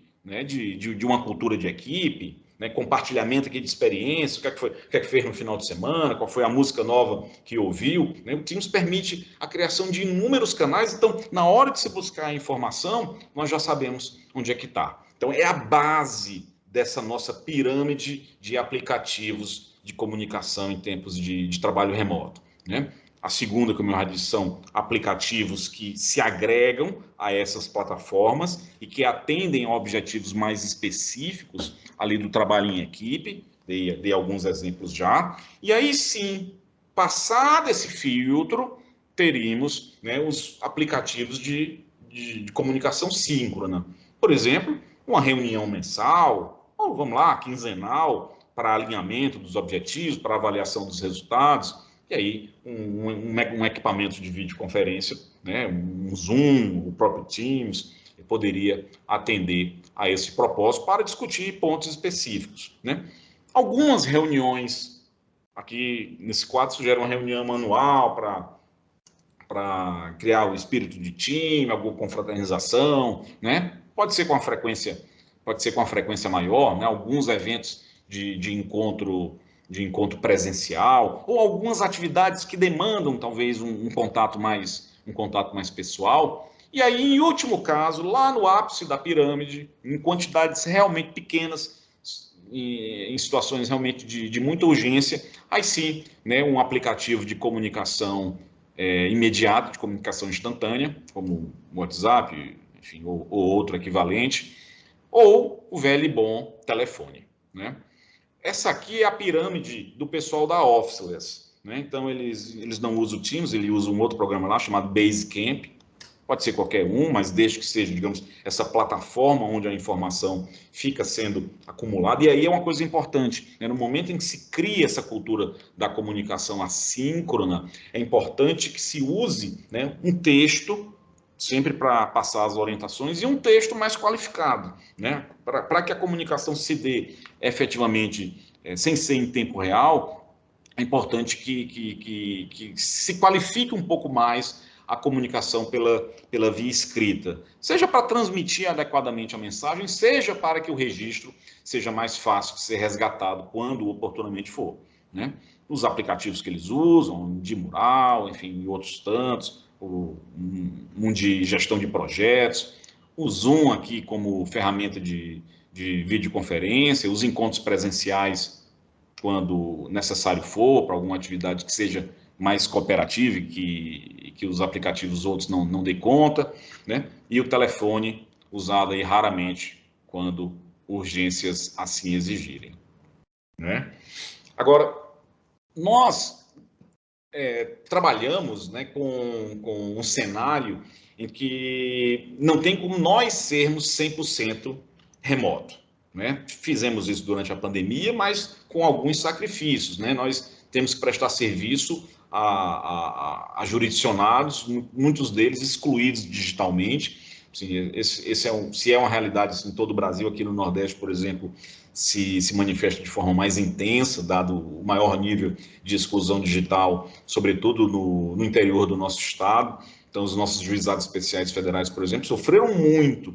uma cultura de equipe, né, compartilhamento aqui de experiência, o que fez no final de semana, qual foi a música nova que ouviu. Né? O Teams permite a criação de inúmeros canais, então, na hora de se buscar a informação, nós já sabemos onde é que está. Então, é a base dessa nossa pirâmide de aplicativos de comunicação em tempos de trabalho remoto. Né? A segunda, como eu já disse, são aplicativos que se agregam a essas plataformas e que atendem a objetivos mais específicos ali do trabalho em equipe. Dei alguns exemplos já. E aí sim, passado esse filtro, teríamos, né, os aplicativos de comunicação síncrona. Por exemplo, uma reunião mensal, ou vamos lá, quinzenal, para alinhamento dos objetivos, para avaliação dos resultados. E aí, um equipamento de videoconferência, né, um Zoom, o próprio Teams, poderia atender a esse propósito para discutir pontos específicos. Né? Algumas reuniões, aqui nesse quadro, sugerem uma reunião anual para criar o espírito de time, alguma confraternização, né? Pode ser com a frequência maior, né? Alguns eventos de encontro presencial, ou algumas atividades que demandam talvez um contato mais pessoal. E aí, em último caso, lá no ápice da pirâmide, em quantidades realmente pequenas, em situações realmente de muita urgência, aí sim, né, um aplicativo de comunicação imediata, de comunicação instantânea, como o WhatsApp, enfim, ou outro equivalente, ou o velho e bom telefone, né? Essa aqui é a pirâmide do pessoal da Officeless, né? Então, eles não usam o Teams, eles usam um outro programa lá chamado Basecamp. Pode ser qualquer um, mas desde que seja, digamos, essa plataforma onde a informação fica sendo acumulada. E aí é uma coisa importante, né? No momento em que se cria essa cultura da comunicação assíncrona, é importante que se use, né, um texto, sempre para passar as orientações, e um texto mais qualificado, né? Para que a comunicação se dê efetivamente sem ser em tempo real, é importante que se qualifique um pouco mais a comunicação pela via escrita, seja para transmitir adequadamente a mensagem, seja para que o registro seja mais fácil de ser resgatado quando oportunamente for, né? Os aplicativos que eles usam, de mural, enfim, outros tantos, um de gestão de projetos, o Zoom aqui como ferramenta de videoconferência, os encontros presenciais quando necessário for, para alguma atividade que seja mais cooperativa e que os aplicativos outros não dêem conta, né? E o telefone usado aí raramente quando urgências assim exigirem, né? Agora, nós trabalhamos, né, com um cenário em que não tem como nós sermos 100% remoto, né? Fizemos isso durante a pandemia, mas com alguns sacrifícios, né? Nós temos que prestar serviço a jurisdicionados, muitos deles excluídos digitalmente. Assim, se é uma realidade assim, em todo o Brasil, aqui no Nordeste, por exemplo, se manifesta de forma mais intensa, dado o maior nível de exclusão digital, sobretudo no interior do nosso estado. Então, os nossos juizados especiais federais, por exemplo, sofreram muito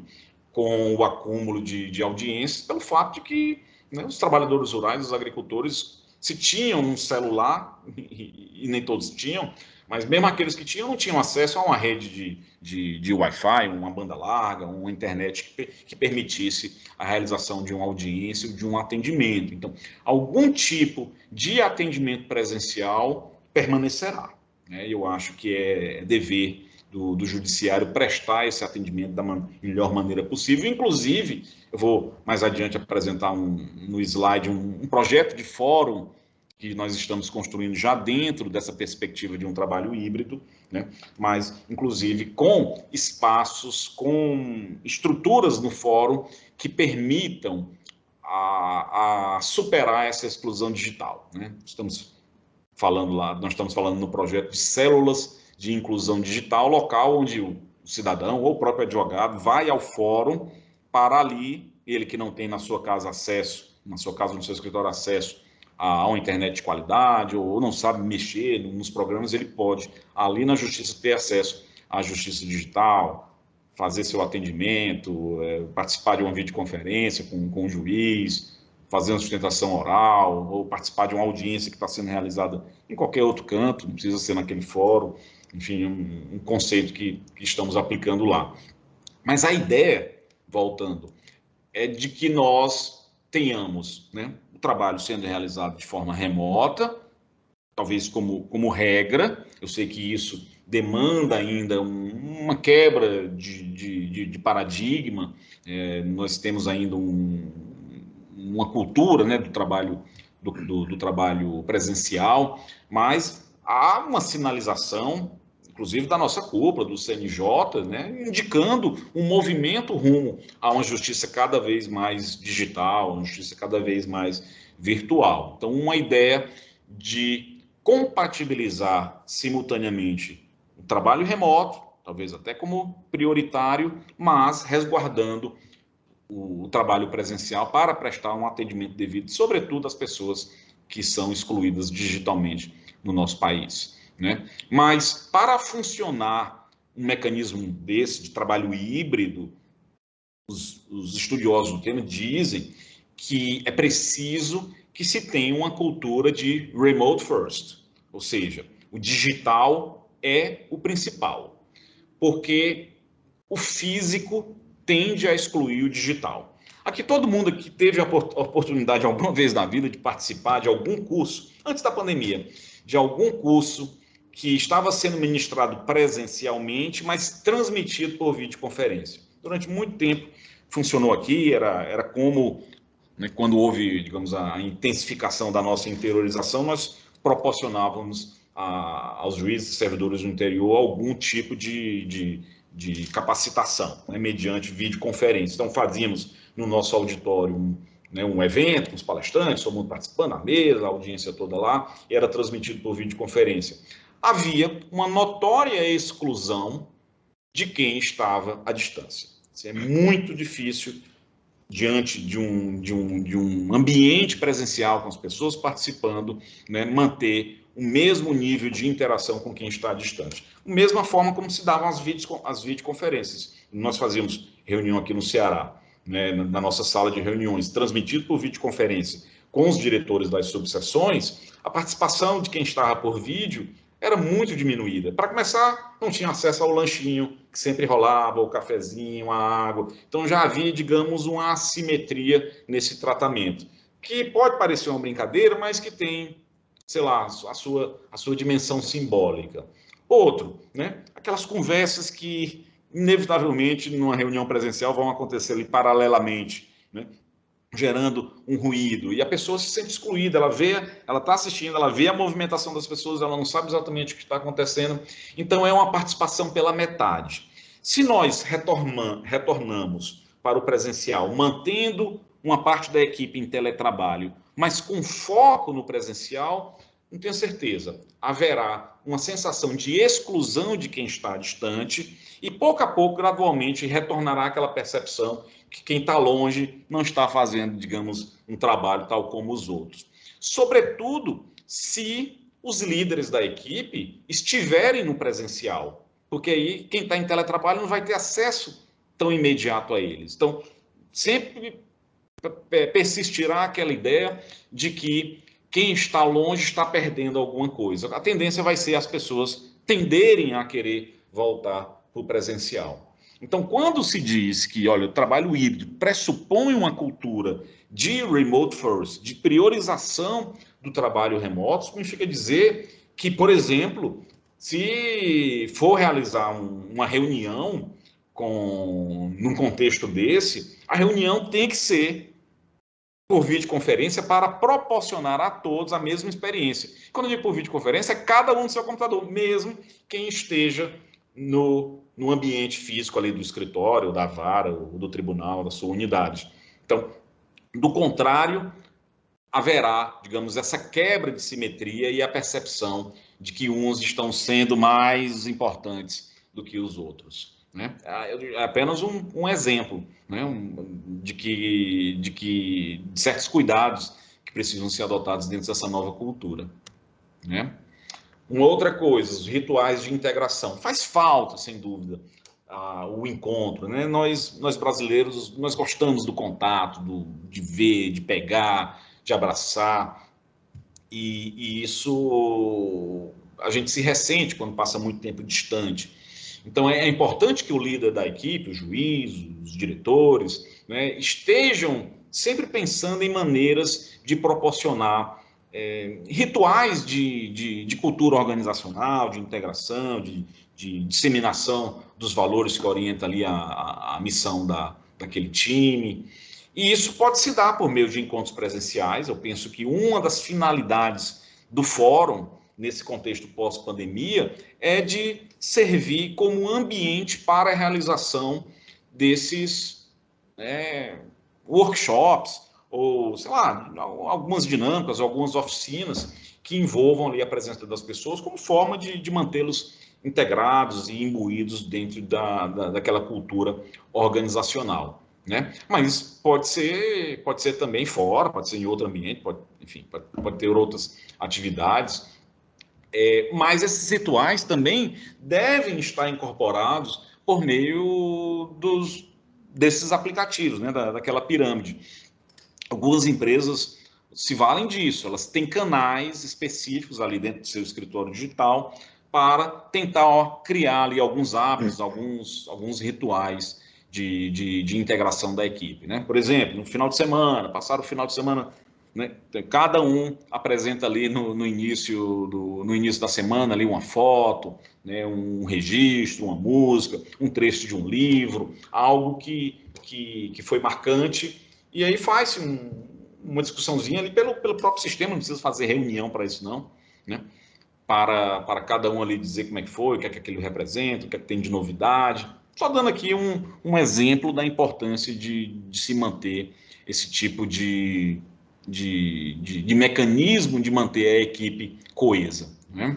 com o acúmulo de audiências, pelo fato de que, né, os trabalhadores rurais, os agricultores, se tinham um celular, e nem todos tinham, mas mesmo aqueles que tinham, não tinham acesso a uma rede de Wi-Fi, uma banda larga, uma internet que permitisse a realização de uma audiência, de um atendimento. Então, algum tipo de atendimento presencial permanecerá, né? Eu acho que é dever do judiciário prestar esse atendimento da melhor maneira possível. Inclusive, eu vou mais adiante apresentar no slide um projeto de fórum que nós estamos construindo já dentro dessa perspectiva de um trabalho híbrido, né? Mas, inclusive, com espaços, com estruturas no fórum que permitam a superar essa exclusão digital, né? Nós estamos falando no projeto de células de inclusão digital local, onde o cidadão ou o próprio advogado vai ao fórum para ali, ele que não tem na sua casa acesso, no seu escritório acesso a uma internet de qualidade, ou não sabe mexer nos programas, ele pode, ali na justiça, ter acesso à justiça digital, fazer seu atendimento, participar de uma videoconferência com o juiz, fazer uma sustentação oral, ou participar de uma audiência que está sendo realizada em qualquer outro canto, não precisa ser naquele fórum. Enfim, um conceito que estamos aplicando lá. Mas a ideia, voltando, é de que nós tenhamos, né, o trabalho sendo realizado de forma remota, talvez como regra. Eu sei que isso demanda ainda uma quebra de paradigma. Nós temos ainda uma cultura, né, do trabalho presencial, mas há uma sinalização, inclusive da nossa cúpula, do CNJ, né, indicando um movimento rumo a uma justiça cada vez mais digital, uma justiça cada vez mais virtual. Então, uma ideia de compatibilizar simultaneamente o trabalho remoto, talvez até como prioritário, mas resguardando o trabalho presencial para prestar um atendimento devido, sobretudo às pessoas que são excluídas digitalmente no nosso país, né? Mas para funcionar um mecanismo desse de trabalho híbrido, os estudiosos do tema dizem que é preciso que se tenha uma cultura de remote first, ou seja, o digital é o principal, porque o físico tende a excluir o digital. Aqui todo mundo que teve a oportunidade alguma vez na vida de participar de algum curso, antes da pandemia, de algum curso que estava sendo ministrado presencialmente, mas transmitido por videoconferência. Durante muito tempo funcionou aqui, era como, né, quando houve, digamos, a intensificação da nossa interiorização, nós proporcionávamos aos juízes e servidores do interior algum tipo de capacitação, né, mediante videoconferência. Então, fazíamos no nosso auditório um evento com os palestrantes, todo mundo participando, a mesa, a audiência toda lá, e era transmitido por videoconferência. Havia uma notória exclusão de quem estava à distância. Isso é muito difícil, diante de um ambiente presencial com as pessoas participando, né, manter o mesmo nível de interação com quem está distante. Da mesma forma como se davam as videoconferências. Nós fazíamos reunião aqui no Ceará, né, na nossa sala de reuniões, transmitido por videoconferência com os diretores das subseções, a participação de quem estava por vídeo era muito diminuída. Para começar, não tinha acesso ao lanchinho, que sempre rolava, o cafezinho, a água. Então já havia, digamos, uma assimetria nesse tratamento, que pode parecer uma brincadeira, mas que tem sei lá, a sua dimensão simbólica. Outro, né, aquelas conversas que, inevitavelmente, numa reunião presencial vão acontecer ali paralelamente, né, gerando um ruído, e a pessoa se sente excluída, ela está assistindo, ela vê a movimentação das pessoas, ela não sabe exatamente o que está acontecendo, então é uma participação pela metade. Se nós retornamos para o presencial, mantendo uma parte da equipe em teletrabalho, mas com foco no presencial, não tenho certeza, haverá uma sensação de exclusão de quem está distante e, pouco a pouco, gradualmente, retornará aquela percepção que quem está longe não está fazendo, digamos, um trabalho tal como os outros. Sobretudo, se os líderes da equipe estiverem no presencial, porque aí quem está em teletrabalho não vai ter acesso tão imediato a eles. Então, sempre persistirá aquela ideia de que quem está longe está perdendo alguma coisa. A tendência vai ser as pessoas tenderem a querer voltar para o presencial. Então, quando se diz que, olha, o trabalho híbrido pressupõe uma cultura de remote first, de priorização do trabalho remoto, significa dizer que, por exemplo, se for realizar uma reunião num contexto desse, a reunião tem que ser por videoconferência para proporcionar a todos a mesma experiência. Quando eu digo por videoconferência, é cada um no seu computador, mesmo quem esteja no ambiente físico ali do escritório, da vara, ou do tribunal, da sua unidade. Então, do contrário, haverá, digamos, essa quebra de simetria e a percepção de que uns estão sendo mais importantes do que os outros. Né? É apenas um exemplo, né? de certos cuidados que precisam ser adotados dentro dessa nova cultura. Né? Uma outra coisa, os rituais de integração. Faz falta, sem dúvida, o encontro. Né? Nós brasileiros, nós gostamos do contato, de ver, de pegar, de abraçar, e isso a gente se ressente quando passa muito tempo distante. Então, é importante que o líder da equipe, o juiz, os diretores, né, estejam sempre pensando em maneiras de proporcionar rituais de cultura organizacional, de integração, de disseminação dos valores que orientam ali a missão daquele time. E isso pode se dar por meio de encontros presenciais. Eu penso que uma das finalidades do fórum, nesse contexto pós-pandemia, é de servir como ambiente para a realização desses workshops, ou, sei lá, algumas dinâmicas, algumas oficinas que envolvam ali a presença das pessoas como forma de mantê-los integrados e imbuídos dentro daquela cultura organizacional. Né? Mas pode ser também fora, pode ser em outro ambiente, pode ter outras atividades. Mas esses rituais também devem estar incorporados por meio desses aplicativos, né, daquela pirâmide. Algumas empresas se valem disso, elas têm canais específicos ali dentro do seu escritório digital para tentar criar ali alguns hábitos, alguns rituais de integração da equipe. Né? Por exemplo, no final de semana, passar o final de semana, né, cada um apresenta ali no início da semana ali uma foto, né, um registro, uma música, um trecho de um livro, algo que foi marcante, e aí faz-se uma discussãozinha ali pelo próprio sistema, não precisa fazer reunião para isso não, né? Para cada um ali dizer como é que foi, o que é que aquilo representa, o que é que tem de novidade. Só dando aqui um exemplo da importância de se manter esse tipo de mecanismo de manter a equipe coesa. Né?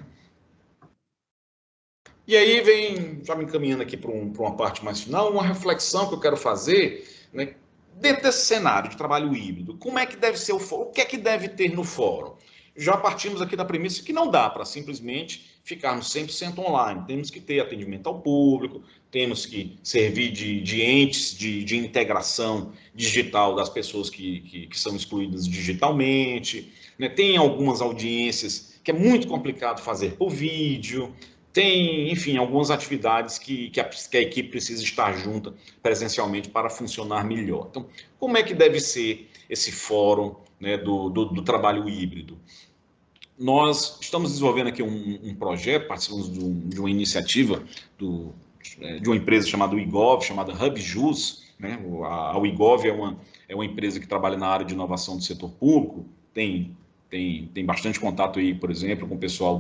E aí vem, já me encaminhando aqui para uma parte mais final, uma reflexão que eu quero fazer, né, dentro desse cenário de trabalho híbrido. Como é que deve ser o fórum? O que é que deve ter no fórum? Já partimos aqui da premissa que não dá para simplesmente ficarmos 100% online. Temos que ter atendimento ao público, temos que servir de entes de integração digital das pessoas que são excluídas digitalmente. Né? Tem algumas audiências que é muito complicado fazer por vídeo. Tem, enfim, algumas atividades que a equipe precisa estar junta presencialmente para funcionar melhor. Então, como é que deve ser esse fórum, né, do trabalho híbrido? nós estamos desenvolvendo aqui um projeto, participamos de uma iniciativa de uma empresa chamada WeGov, chamada HubJus, né? A WeGov é uma empresa que trabalha na área de inovação do setor público, tem bastante contato aí, por exemplo, com o pessoal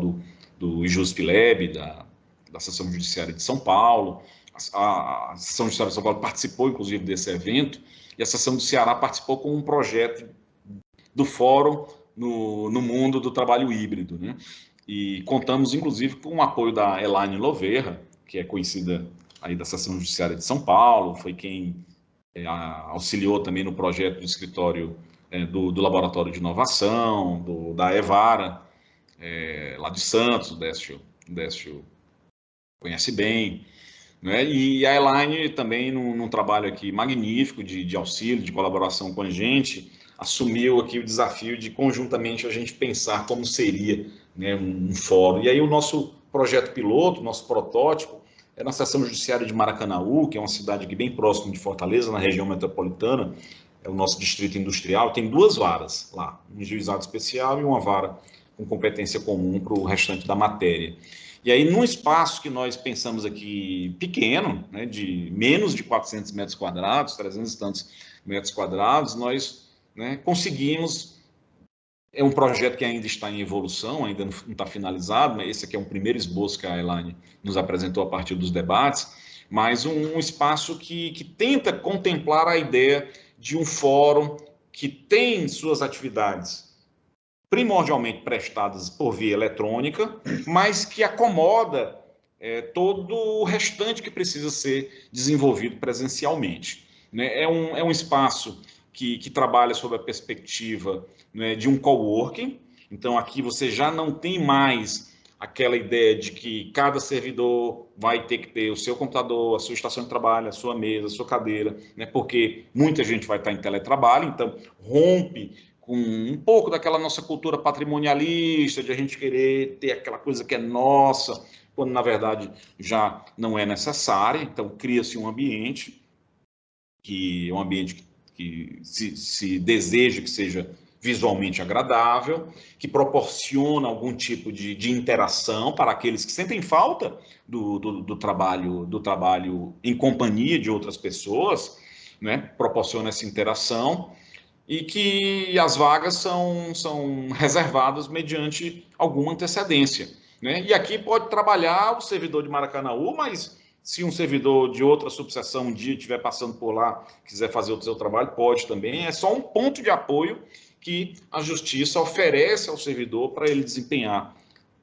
do IJuSPLab, da Seção Judiciária de São Paulo. A Seção Judiciária de São Paulo participou, inclusive, desse evento, e a Seção do Ceará participou com um projeto do Fórum no mundo do trabalho híbrido, né? E contamos, inclusive, com o apoio da Elaine Louveira, que é conhecida aí da Seção Judiciária de São Paulo, foi quem auxiliou também no projeto do escritório do Laboratório de Inovação, da Evara, lá de Santos, o Décio conhece bem, né? E a Elaine também, num trabalho aqui magnífico de auxílio, de colaboração com a gente, assumiu aqui o desafio de conjuntamente a gente pensar como seria, né, um fórum. E aí o nosso projeto piloto, nosso protótipo, é na Seção Judiciária de Maracanaú, que é uma cidade aqui bem próxima de Fortaleza, na região metropolitana, é o nosso distrito industrial, tem 2 varas lá, um juizado especial e uma vara com competência comum para o restante da matéria. E aí, num espaço que nós pensamos aqui pequeno, né, de menos de 400 metros quadrados, 300 e tantos metros quadrados, nós, né, conseguimos. É um projeto que ainda está em evolução, ainda não está finalizado, mas esse aqui é um primeiro esboço que a Elaine nos apresentou a partir dos debates, mas um espaço que tenta contemplar a ideia de um fórum que tem suas atividades primordialmente prestadas por via eletrônica, mas que acomoda todo o restante que precisa ser desenvolvido presencialmente, né? É um espaço que trabalha sob a perspectiva, né, de um coworking. Então, aqui você já não tem mais aquela ideia de que cada servidor vai ter que ter o seu computador, a sua estação de trabalho, a sua mesa, a sua cadeira, né, porque muita gente vai estar em teletrabalho, então rompe com um pouco daquela nossa cultura patrimonialista, de a gente querer ter aquela coisa que é nossa, quando na verdade já não é necessária. Então, cria-se um ambiente que se deseja que seja visualmente agradável, que proporciona algum tipo de interação para aqueles que sentem falta do trabalho em companhia de outras pessoas, né? Proporciona essa interação, e que as vagas são reservadas mediante alguma antecedência, né? E aqui pode trabalhar o servidor de Maracanaú, mas se um servidor de outra subseção um dia estiver passando por lá, quiser fazer o seu trabalho, pode também. É só um ponto de apoio que a Justiça oferece ao servidor para ele desempenhar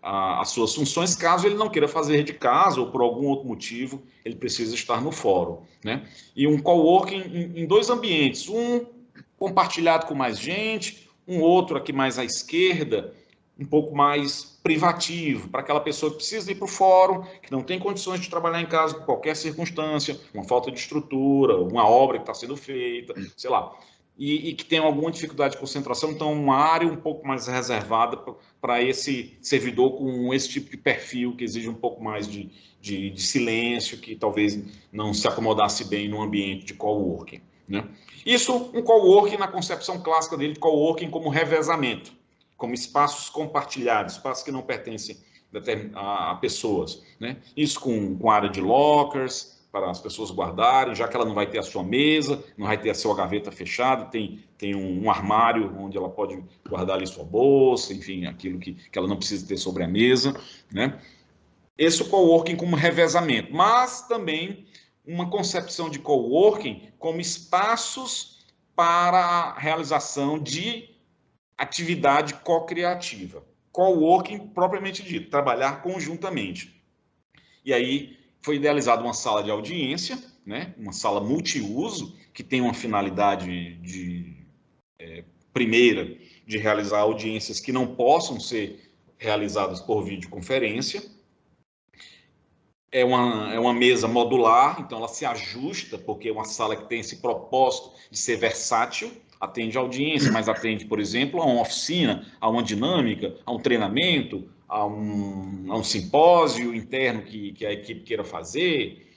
as suas funções, caso ele não queira fazer de casa ou por algum outro motivo ele precisa estar no fórum, né? E um coworking em 2 ambientes, um compartilhado com mais gente, um outro aqui mais à esquerda, um pouco mais privativo, para aquela pessoa que precisa ir para o fórum, que não tem condições de trabalhar em casa por qualquer circunstância, uma falta de estrutura, uma obra que está sendo feita, sei lá, e que tem alguma dificuldade de concentração. Então, uma área um pouco mais reservada para esse servidor com esse tipo de perfil, que exige um pouco mais de silêncio, que talvez não se acomodasse bem no ambiente de coworking, né? Isso, um coworking na concepção clássica dele, de coworking como revezamento, como espaços compartilhados, espaços que não pertencem a pessoas, né? Isso com área de lockers, para as pessoas guardarem, já que ela não vai ter a sua mesa, não vai ter a sua gaveta fechada, tem um armário onde ela pode guardar ali sua bolsa, enfim, aquilo que ela não precisa ter sobre a mesa, né? Esse é o coworking como revezamento, mas também uma concepção de coworking como espaços para a realização de atividade co-criativa. Coworking propriamente dito, trabalhar conjuntamente. E aí foi idealizada uma sala de audiência, né, uma sala multiuso, que tem uma finalidade primeira de realizar audiências que não possam ser realizadas por videoconferência. É uma mesa modular, então ela se ajusta, porque é uma sala que tem esse propósito de ser versátil, atende a audiência, mas atende, por exemplo, a uma oficina, a uma dinâmica, a um treinamento, a um simpósio interno que a equipe queira fazer,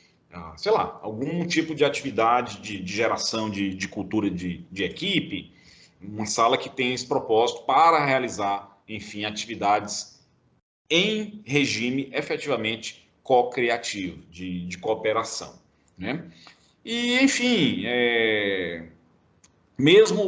sei lá, algum tipo de atividade de geração de cultura de equipe, uma sala que tem esse propósito para realizar enfim, atividades em regime efetivamente co-criativo, de cooperação, né? E, enfim, mesmo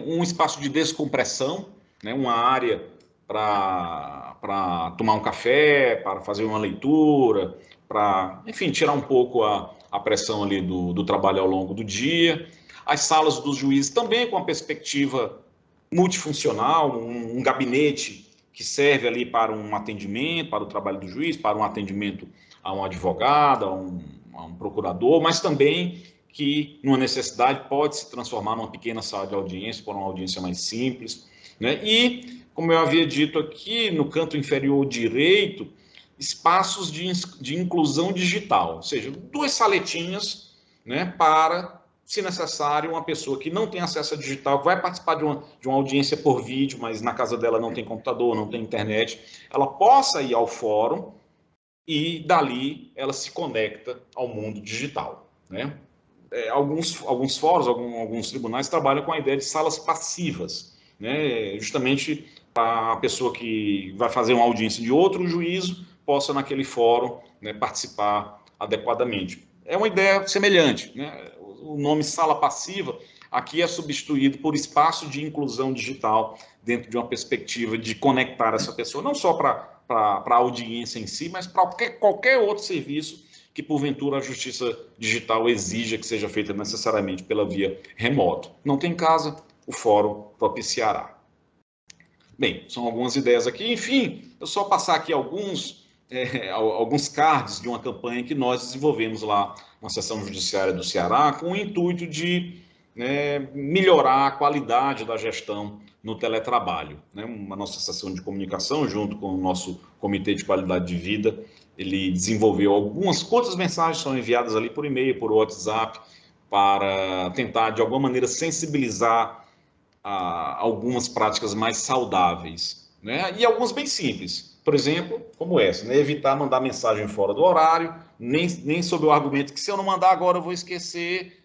um espaço de descompressão, né? Uma área para tomar um café, para fazer uma leitura, para, enfim, tirar um pouco a pressão ali do trabalho ao longo do dia. As salas dos juízes também com a perspectiva multifuncional, um gabinete que serve ali para um atendimento, para o trabalho do juiz, para um atendimento a um advogado, a um procurador, mas também que, numa necessidade, pode se transformar numa pequena sala de audiência, por uma audiência mais simples, né? E, como eu havia dito aqui, no canto inferior direito, espaços de inclusão digital, ou seja, 2 saletinhas, né, para, se necessário, uma pessoa que não tem acesso a digital, que vai participar de uma audiência por vídeo, mas na casa dela não tem computador, não tem internet, ela possa ir ao fórum e, dali, ela se conecta ao mundo digital, né? Alguns fóruns, alguns tribunais trabalham com a ideia de salas passivas, né? Justamente para a pessoa que vai fazer uma audiência de outro juízo possa, naquele fórum, né, participar adequadamente. É uma ideia semelhante, né? O nome sala passiva aqui é substituído por espaço de inclusão digital dentro de uma perspectiva de conectar essa pessoa, não só para a audiência em si, mas para qualquer outro serviço que, porventura, a justiça digital exija que seja feita necessariamente pela via remota. Não tem casa, o fórum propiciará. Bem, são algumas ideias aqui. Enfim, eu só passar aqui alguns cards de uma campanha que nós desenvolvemos lá na seção judiciária do Ceará, com o intuito de, né, melhorar a qualidade da gestão no teletrabalho, né? Uma nossa seção de comunicação, junto com o nosso Comitê de Qualidade de Vida, ele desenvolveu quantas mensagens são enviadas ali por e-mail, por WhatsApp, para tentar, de alguma maneira, sensibilizar algumas práticas mais saudáveis, né? E algumas bem simples. Por exemplo, como essa, né? Evitar mandar mensagem fora do horário, nem sob o argumento que, se eu não mandar agora eu vou esquecer.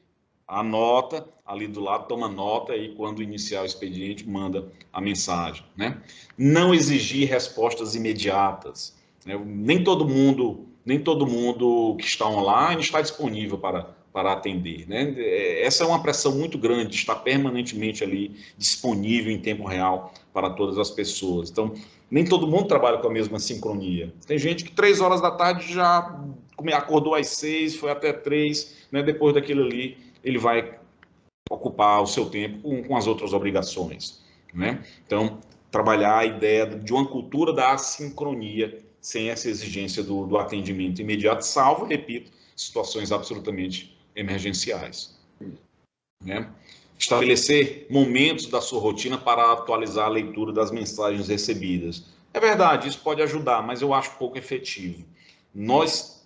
Anota ali do lado, toma nota, e quando iniciar o expediente manda a mensagem, né? Não exigir respostas imediatas, né? Nem todo mundo que está online está disponível para atender, né? Essa é uma pressão muito grande, de estar permanentemente ali disponível em tempo real para todas as pessoas. Então, nem todo mundo trabalha com a mesma sincronia. Tem gente que 3 horas da tarde já acordou às 6, foi até 3, né? Depois daquilo ali, ele vai ocupar o seu tempo com as outras obrigações, né? Então, trabalhar a ideia de uma cultura da assincronia, sem essa exigência do atendimento imediato, salvo, repito, situações absolutamente emergenciais, né? Estabelecer momentos da sua rotina para atualizar a leitura das mensagens recebidas. É verdade, isso pode ajudar, mas eu acho pouco efetivo.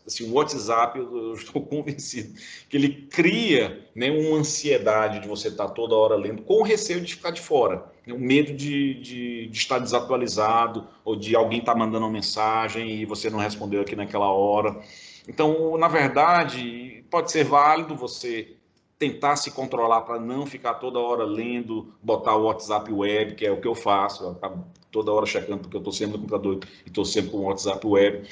Assim, o WhatsApp, eu estou convencido que ele cria, né, uma ansiedade de você estar toda hora lendo, com o receio de ficar de fora, né, o medo de estar desatualizado, ou de alguém estar mandando uma mensagem e você não respondeu aqui naquela hora. Então, na verdade, pode ser válido você tentar se controlar para não ficar toda hora lendo, botar o WhatsApp web, que é o que eu faço, eu acabo toda hora checando, porque eu estou sempre no computador e estou sempre com o WhatsApp web.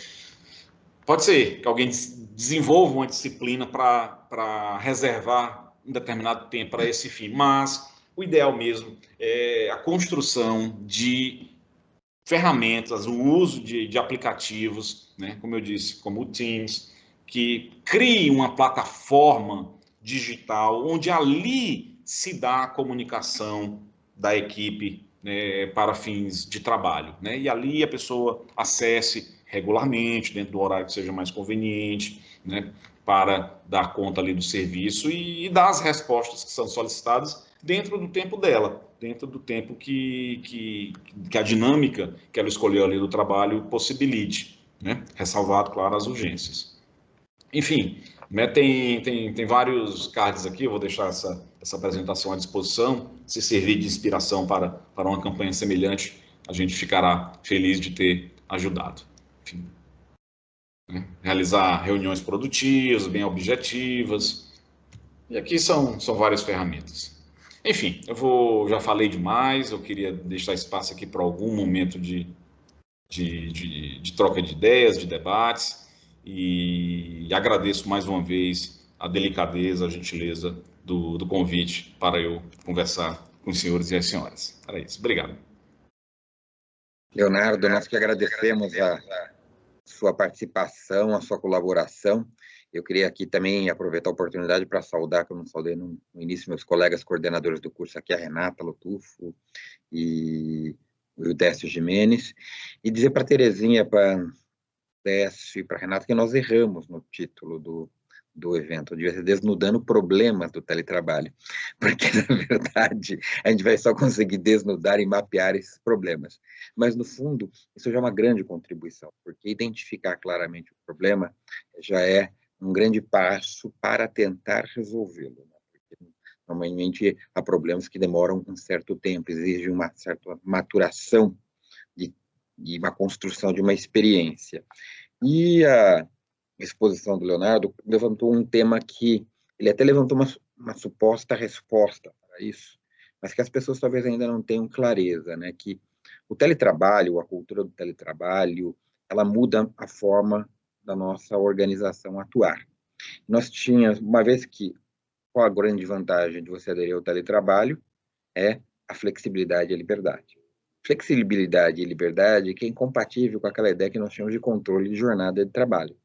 Pode ser que alguém desenvolva uma disciplina para reservar um determinado tempo para esse fim, mas o ideal mesmo é a construção de ferramentas, o uso de aplicativos, né, como eu disse, como o Teams, que crie uma plataforma digital onde ali se dá a comunicação da equipe, né, para fins de trabalho, né, e ali a pessoa acesse regularmente, dentro do horário que seja mais conveniente, né, para dar conta ali do serviço e dar as respostas que são solicitadas dentro do tempo dela, dentro do tempo que a dinâmica que ela escolheu ali do trabalho possibilite, né, ressalvado, claro, as urgências. Enfim, né, tem vários cards aqui, eu vou deixar essa apresentação à disposição. Se servir de inspiração para uma campanha semelhante, a gente ficará feliz de ter ajudado. Enfim, né, realizar reuniões produtivas, bem objetivas, e aqui são várias ferramentas. Enfim, já falei demais, eu queria deixar espaço aqui para algum momento de troca de ideias, de debates, e agradeço mais uma vez a delicadeza, a gentileza do convite para eu conversar com os senhores e as senhoras. Era isso. Obrigado. Leonardo, nós que agradecemos a sua participação, a sua colaboração. Eu queria aqui também aproveitar a oportunidade para saudar, como saudei no início, meus colegas coordenadores do curso aqui, a Renata Lotufo e o Décio Jimenez, e dizer para a Terezinha, para Décio e para a Renata que nós erramos no título do evento, devia ser Desnudando Problemas do Teletrabalho, porque, na verdade, a gente vai só conseguir desnudar e mapear esses problemas. Mas, no fundo, isso já é uma grande contribuição, porque identificar claramente o problema já é um grande passo para tentar resolvê-lo. Né? Porque, normalmente, há problemas que demoram um certo tempo, exigem uma certa maturação e uma construção de uma experiência. E a exposição do Leonardo levantou um tema que ele até levantou uma suposta resposta para isso, mas que as pessoas talvez ainda não tenham clareza, né? Que o teletrabalho, a cultura do teletrabalho, ela muda a forma da nossa organização atuar. Nós tínhamos, uma vez que, qual a grande vantagem de você aderir ao teletrabalho? É a flexibilidade e a liberdade. Flexibilidade e liberdade que é incompatível com aquela ideia que nós tínhamos de controle de jornada de trabalho.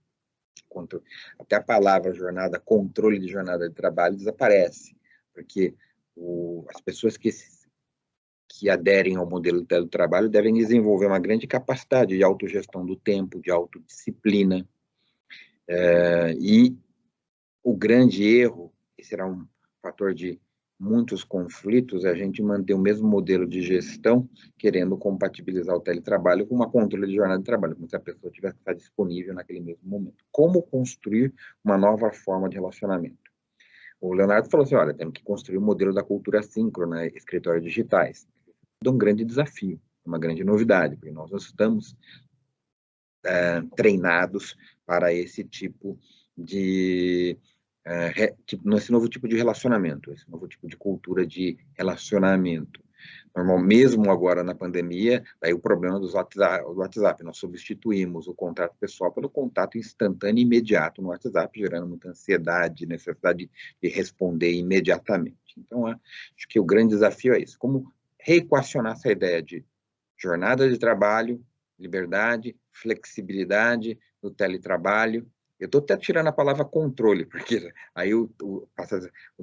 Até a palavra jornada, controle de jornada de trabalho desaparece, porque as pessoas que aderem ao modelo de teletrabalho devem desenvolver uma grande capacidade de autogestão do tempo, de autodisciplina, e o grande erro, que será um fator de muitos conflitos, é a gente manter o mesmo modelo de gestão, querendo compatibilizar o teletrabalho com uma controle de jornada de trabalho, como se a pessoa tivesse que estar disponível naquele mesmo momento. Como construir uma nova forma de relacionamento? O Leonardo falou assim, olha, temos que construir o modelo da cultura síncrona, escritórios digitais. É um grande desafio, uma grande novidade, porque nós não estamos treinados para esse tipo de nesse novo tipo de relacionamento, esse novo tipo de cultura de relacionamento. Normal, mesmo agora na pandemia, daí o problema do WhatsApp, nós substituímos o contato pessoal pelo contato instantâneo e imediato no WhatsApp, gerando muita ansiedade, necessidade de responder imediatamente. Então, acho que o grande desafio é isso, como reequacionar essa ideia de jornada de trabalho, liberdade, flexibilidade no teletrabalho. Eu estou até tirando a palavra controle, porque aí o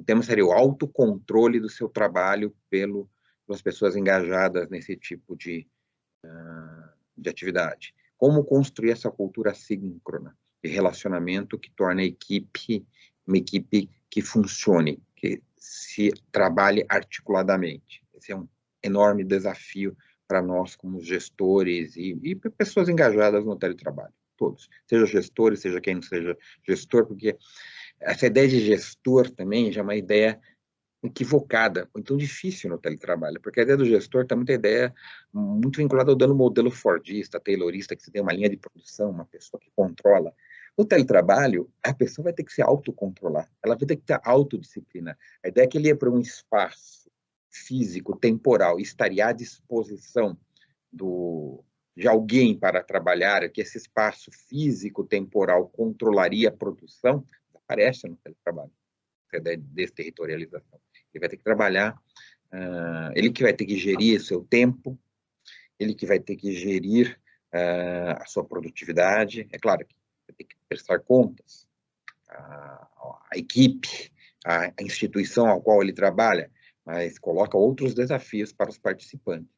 tema seria o autocontrole do seu trabalho pelas pessoas engajadas nesse tipo de atividade. Como construir essa cultura síncrona de relacionamento que torna a equipe uma equipe que funcione, que se trabalhe articuladamente. Esse é um enorme desafio para nós como gestores e pessoas engajadas no teletrabalho. Todos, seja gestores, seja quem não seja gestor, porque essa ideia de gestor também já é uma ideia equivocada, muito difícil no teletrabalho, porque a ideia do gestor está muita ideia muito vinculada ao modelo fordista, taylorista, que você tem uma linha de produção, uma pessoa que controla. No teletrabalho, a pessoa vai ter que se autocontrolar, ela vai ter que ter autodisciplina. A ideia é que ele ia para um espaço físico, temporal, e estaria à disposição de alguém para trabalhar, que esse espaço físico, temporal, controlaria a produção, aparece no teletrabalho, essa ideia de desterritorialização. Ele vai ter que trabalhar, ele que vai ter que gerir o seu tempo, ele que vai ter que gerir a sua produtividade, é claro que vai ter que prestar contas, a equipe, a instituição ao qual ele trabalha, mas coloca outros desafios para os participantes.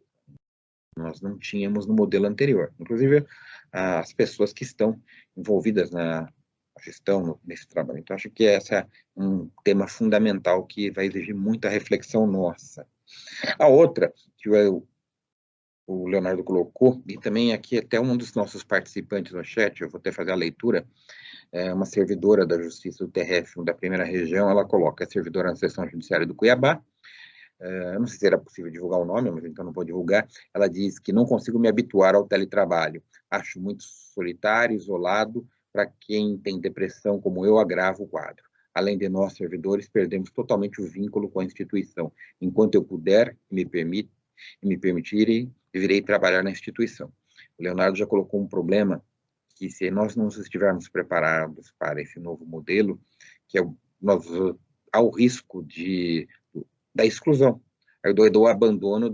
Nós não tínhamos no modelo anterior. Inclusive, as pessoas que estão envolvidas na gestão nesse trabalho. Então, acho que esse é um tema fundamental que vai exigir muita reflexão nossa. A outra, que o Leonardo colocou, e também aqui até um dos nossos participantes no chat, eu vou até fazer a leitura, uma servidora da Justiça do TRF da primeira região, ela coloca, é servidora na seção judiciária do Cuiabá, não sei se era possível divulgar o nome, mas então não vou divulgar. Ela diz que não consigo me habituar ao teletrabalho. Acho muito solitário, isolado. Para quem tem depressão como eu, agrava o quadro. além de nós, servidores, perdemos totalmente o vínculo com a instituição. Enquanto eu puder e me permitirem, virei trabalhar na instituição. O Leonardo já colocou um problema que, se nós não estivermos preparados para esse novo modelo, que há o risco da exclusão, do abandono,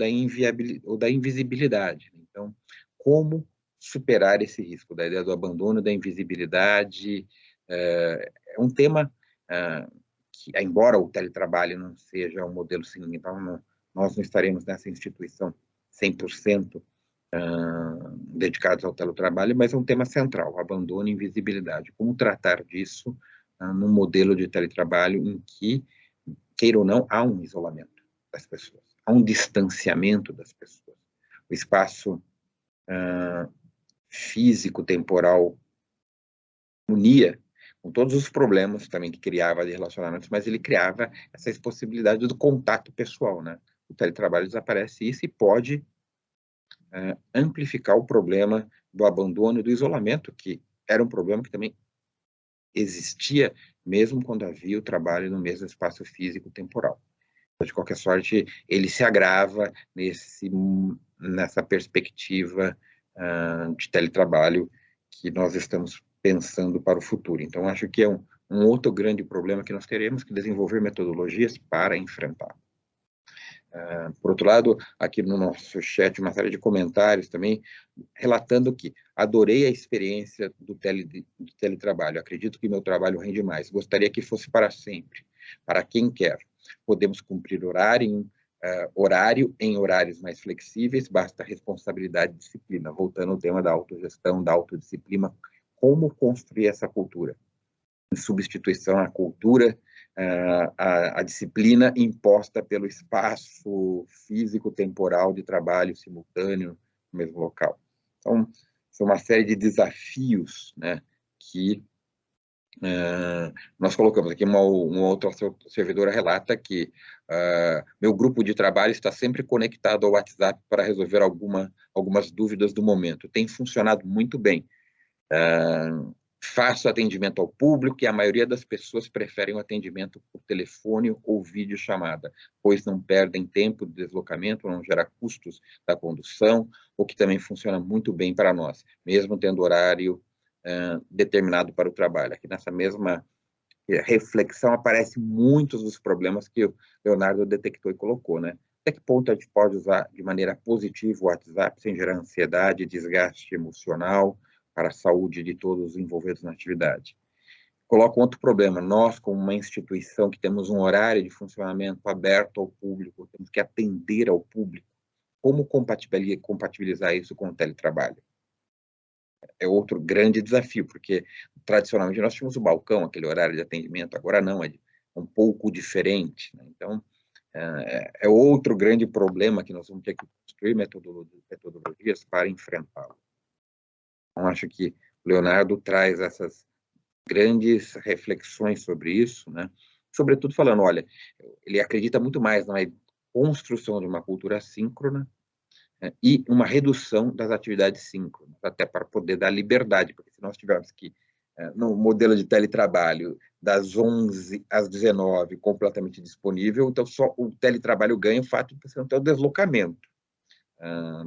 ou da invisibilidade. Então, como superar esse risco da ideia do abandono, da invisibilidade? É um tema que, embora o teletrabalho não seja um modelo então nós não estaremos nessa instituição 100% dedicados ao teletrabalho, mas é um tema central, abandono e invisibilidade. Como tratar disso num modelo de teletrabalho em que, queira ou não, há um isolamento das pessoas, há um distanciamento das pessoas. O espaço físico, temporal, unia, com todos os problemas também que criava de relacionamentos, mas ele criava essa possibilidade do contato pessoal, né? O teletrabalho desaparece isso e pode amplificar o problema do abandono e do isolamento, que era um problema que também existia mesmo quando havia o trabalho no mesmo espaço físico temporal. Então, de qualquer sorte, ele se agrava nessa perspectiva de teletrabalho que nós estamos pensando para o futuro. Então, acho que é um outro grande problema que nós teremos que desenvolver metodologias para enfrentar. Por outro lado, aqui no nosso chat, uma série de comentários também, relatando que adorei a experiência do teletrabalho, acredito que meu trabalho rende mais, gostaria que fosse para sempre, para quem quer. Podemos cumprir horário em horários mais flexíveis, basta responsabilidade e disciplina. Voltando ao tema da autogestão, da autodisciplina, como construir essa cultura? Em substituição à cultura, a disciplina imposta pelo espaço físico-temporal de trabalho simultâneo no mesmo local. Então, são uma série de desafios, né, que nós colocamos aqui. Uma outra servidora relata que meu grupo de trabalho está sempre conectado ao WhatsApp para resolver algumas dúvidas do momento. Tem funcionado muito bem. Faço atendimento ao público e a maioria das pessoas preferem o atendimento por telefone ou videochamada, pois não perdem tempo de deslocamento, não gera custos da condução, o que também funciona muito bem para nós, mesmo tendo horário determinado para o trabalho. Aqui nessa mesma reflexão aparecem muitos dos problemas que o Leonardo detectou e colocou, né? Até que ponto a gente pode usar de maneira positiva o WhatsApp sem gerar ansiedade, desgaste emocional, para a saúde de todos os envolvidos na atividade. Coloca outro problema. Nós, como uma instituição que temos um horário de funcionamento aberto ao público, temos que atender ao público. Como compatibilizar isso com o teletrabalho? É outro grande desafio, porque tradicionalmente nós tínhamos o balcão, aquele horário de atendimento, agora não, é um pouco diferente, né? Então, é outro grande problema que nós vamos ter que construir metodologias para enfrentá-lo. Então, acho que o Leonardo traz essas grandes reflexões sobre isso, né? Sobretudo falando, olha, ele acredita muito mais na construção de uma cultura síncrona, né, e uma redução das atividades síncronas, até para poder dar liberdade, porque se nós tivermos que, no modelo de teletrabalho, das 11 às 19, completamente disponível, então só o teletrabalho ganha o fato de você não ter o deslocamento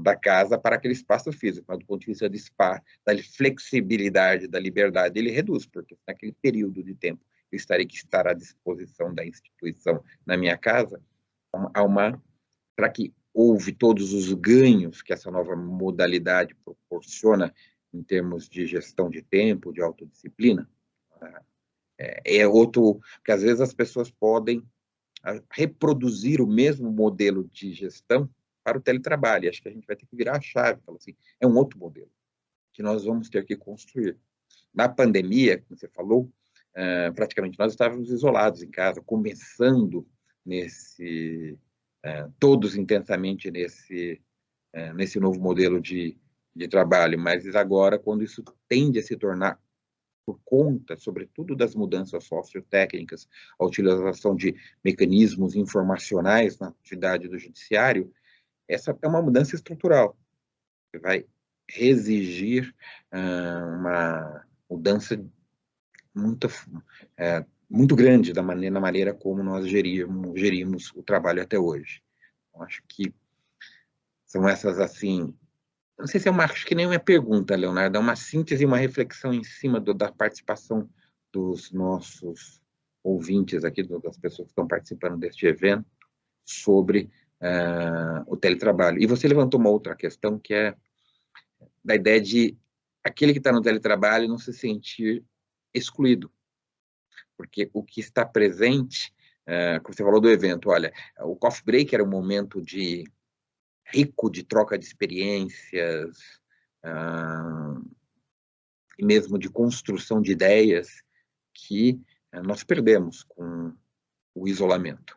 da casa para aquele espaço físico, mas do ponto de vista da flexibilidade, da liberdade, ele reduz, porque naquele período de tempo eu estarei que estar à disposição da instituição na minha casa, para que houve todos os ganhos que essa nova modalidade proporciona em termos de gestão de tempo, de autodisciplina, outro, porque às vezes as pessoas podem reproduzir o mesmo modelo de gestão para o teletrabalho. Acho que a gente vai ter que virar a chave, falar assim, é um outro modelo que nós vamos ter que construir. Na pandemia, como você falou, praticamente nós estávamos isolados em casa, começando todos intensamente nesse novo modelo de trabalho, mas agora, quando isso tende a se tornar, por conta, sobretudo, das mudanças sociotécnicas, a utilização de mecanismos informacionais na atividade do judiciário, essa é uma mudança estrutural, que vai exigir uma mudança muito muito grande na maneira como nós gerimos o trabalho até hoje. Eu acho que são essas, assim, não sei se acho que nem uma pergunta, Leonardo, é uma síntese, uma reflexão em cima da participação dos nossos ouvintes aqui, das pessoas que estão participando deste evento, sobre o teletrabalho. E você levantou uma outra questão, que é da ideia de aquele que está no teletrabalho não se sentir excluído, porque o que está presente, como você falou do evento, olha, o coffee break era um momento rico de troca de experiências, e mesmo de construção de ideias que nós perdemos com o isolamento.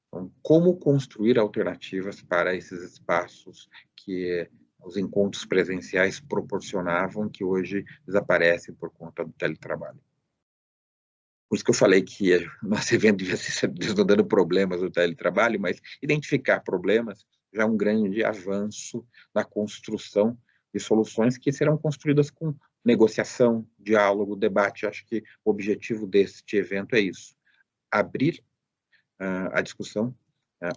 Então, como construir alternativas para esses espaços que os encontros presenciais proporcionavam, que hoje desaparecem por conta do teletrabalho. Por isso que eu falei que o nosso evento devia ser desnudando problemas do teletrabalho, mas identificar problemas já é um grande avanço na construção de soluções que serão construídas com negociação, diálogo, debate. Acho que o objetivo deste evento é isso, abrir a discussão,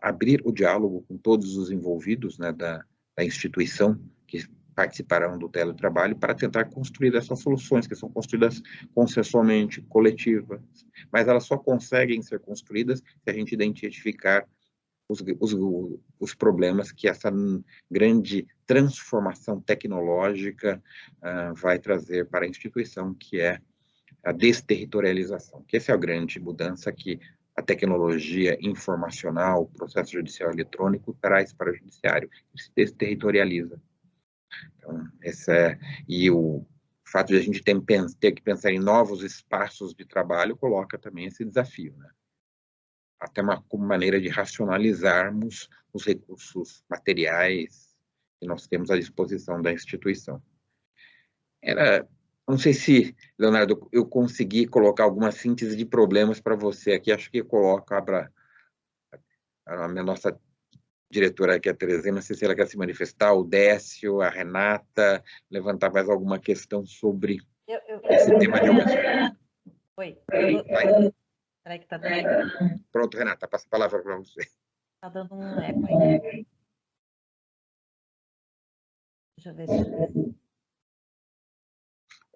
abrir o diálogo com todos os envolvidos, né, da instituição que participarão do teletrabalho, para tentar construir essas soluções que são construídas consensualmente, coletivas, mas elas só conseguem ser construídas se a gente identificar os problemas que essa grande transformação tecnológica vai trazer para a instituição, que é a desterritorialização, que essa é a grande mudança que a tecnologia informacional, o processo judicial eletrônico traz para o judiciário, que se desterritorializa. Então, e o fato de a gente ter que pensar em novos espaços de trabalho coloca também esse desafio, né? Até como maneira de racionalizarmos os recursos materiais que nós temos à disposição da instituição. Não sei se, Leonardo, eu consegui colocar alguma síntese de problemas para você aqui. Acho que a nossa diretora aqui, a Terezinha, não sei se ela quer se manifestar, o Décio, a Renata, levantar mais alguma questão sobre esse tema de hoje. Oi. Peraí que tá dando... Pronto, Renata, passa a palavra para você. Tá dando um eco aí. Deixa eu ver se...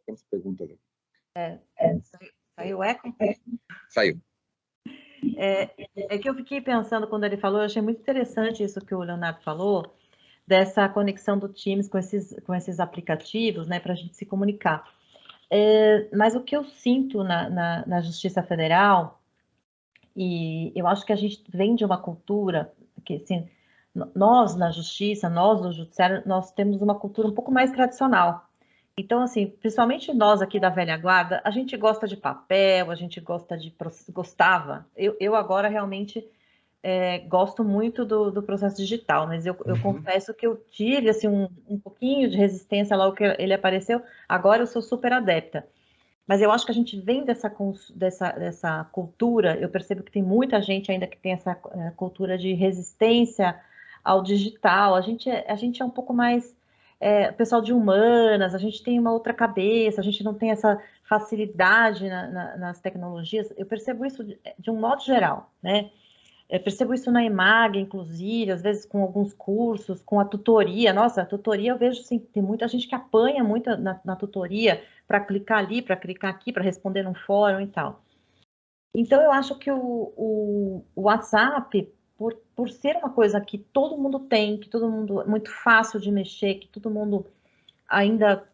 Temos perguntas aqui. Saiu o eco? Saiu. É que eu fiquei pensando quando ele falou, eu achei muito interessante isso que o Leonardo falou, dessa conexão do Teams com esses aplicativos, né, para a gente se comunicar. Mas o que eu sinto na Justiça Federal, e eu acho que a gente vem de uma cultura que, assim, nós na Justiça, nós no Judiciário, nós temos uma cultura um pouco mais tradicional. Então, assim, principalmente nós aqui da velha guarda, a gente gosta de papel, a gente gostava. Eu agora realmente gosto muito do processo digital, mas eu confesso que eu tive, assim, um pouquinho de resistência logo que ele apareceu. Agora eu sou super adepta. Mas eu acho que a gente vem dessa cultura, eu percebo que tem muita gente ainda que tem essa cultura de resistência ao digital. A gente é um pouco mais... pessoal de humanas, a gente tem uma outra cabeça, a gente não tem essa facilidade nas tecnologias. Eu percebo isso de um modo geral, né? Eu percebo isso na EMAG, inclusive, às vezes com alguns cursos, com a tutoria. Nossa, a tutoria eu vejo, assim, tem muita gente que apanha muito na tutoria para clicar ali, para clicar aqui, para responder num fórum e tal. Então, eu acho que o WhatsApp, por ser uma coisa que todo mundo tem, que todo mundo é muito fácil de mexer, que todo mundo ainda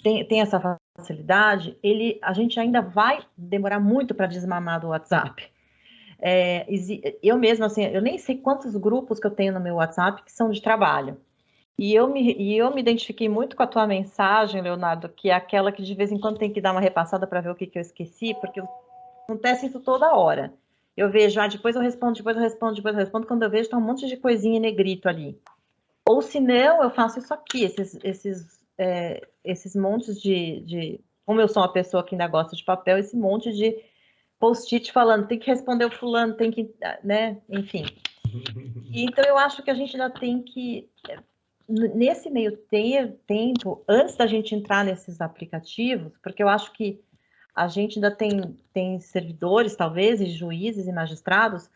tem essa facilidade, a gente ainda vai demorar muito para desmamar do WhatsApp. Eu mesma, assim, eu nem sei quantos grupos que eu tenho no meu WhatsApp que são de trabalho. E eu me identifiquei muito com a tua mensagem, Leonardo, que é aquela que de vez em quando tem que dar uma repassada para ver o que eu esqueci, porque acontece isso toda hora. Eu vejo, depois eu respondo, quando eu vejo, tá um monte de coisinha em negrito ali. Ou se não, eu faço isso aqui, esses montes de... Como eu sou uma pessoa que ainda gosta de papel, esse monte de post-it falando, tem que responder o fulano, tem que, né, enfim. Então, eu acho que a gente ainda tem que, nesse meio tempo, antes da gente entrar nesses aplicativos, porque eu acho que a gente ainda tem servidores, talvez, e juízes e magistrados,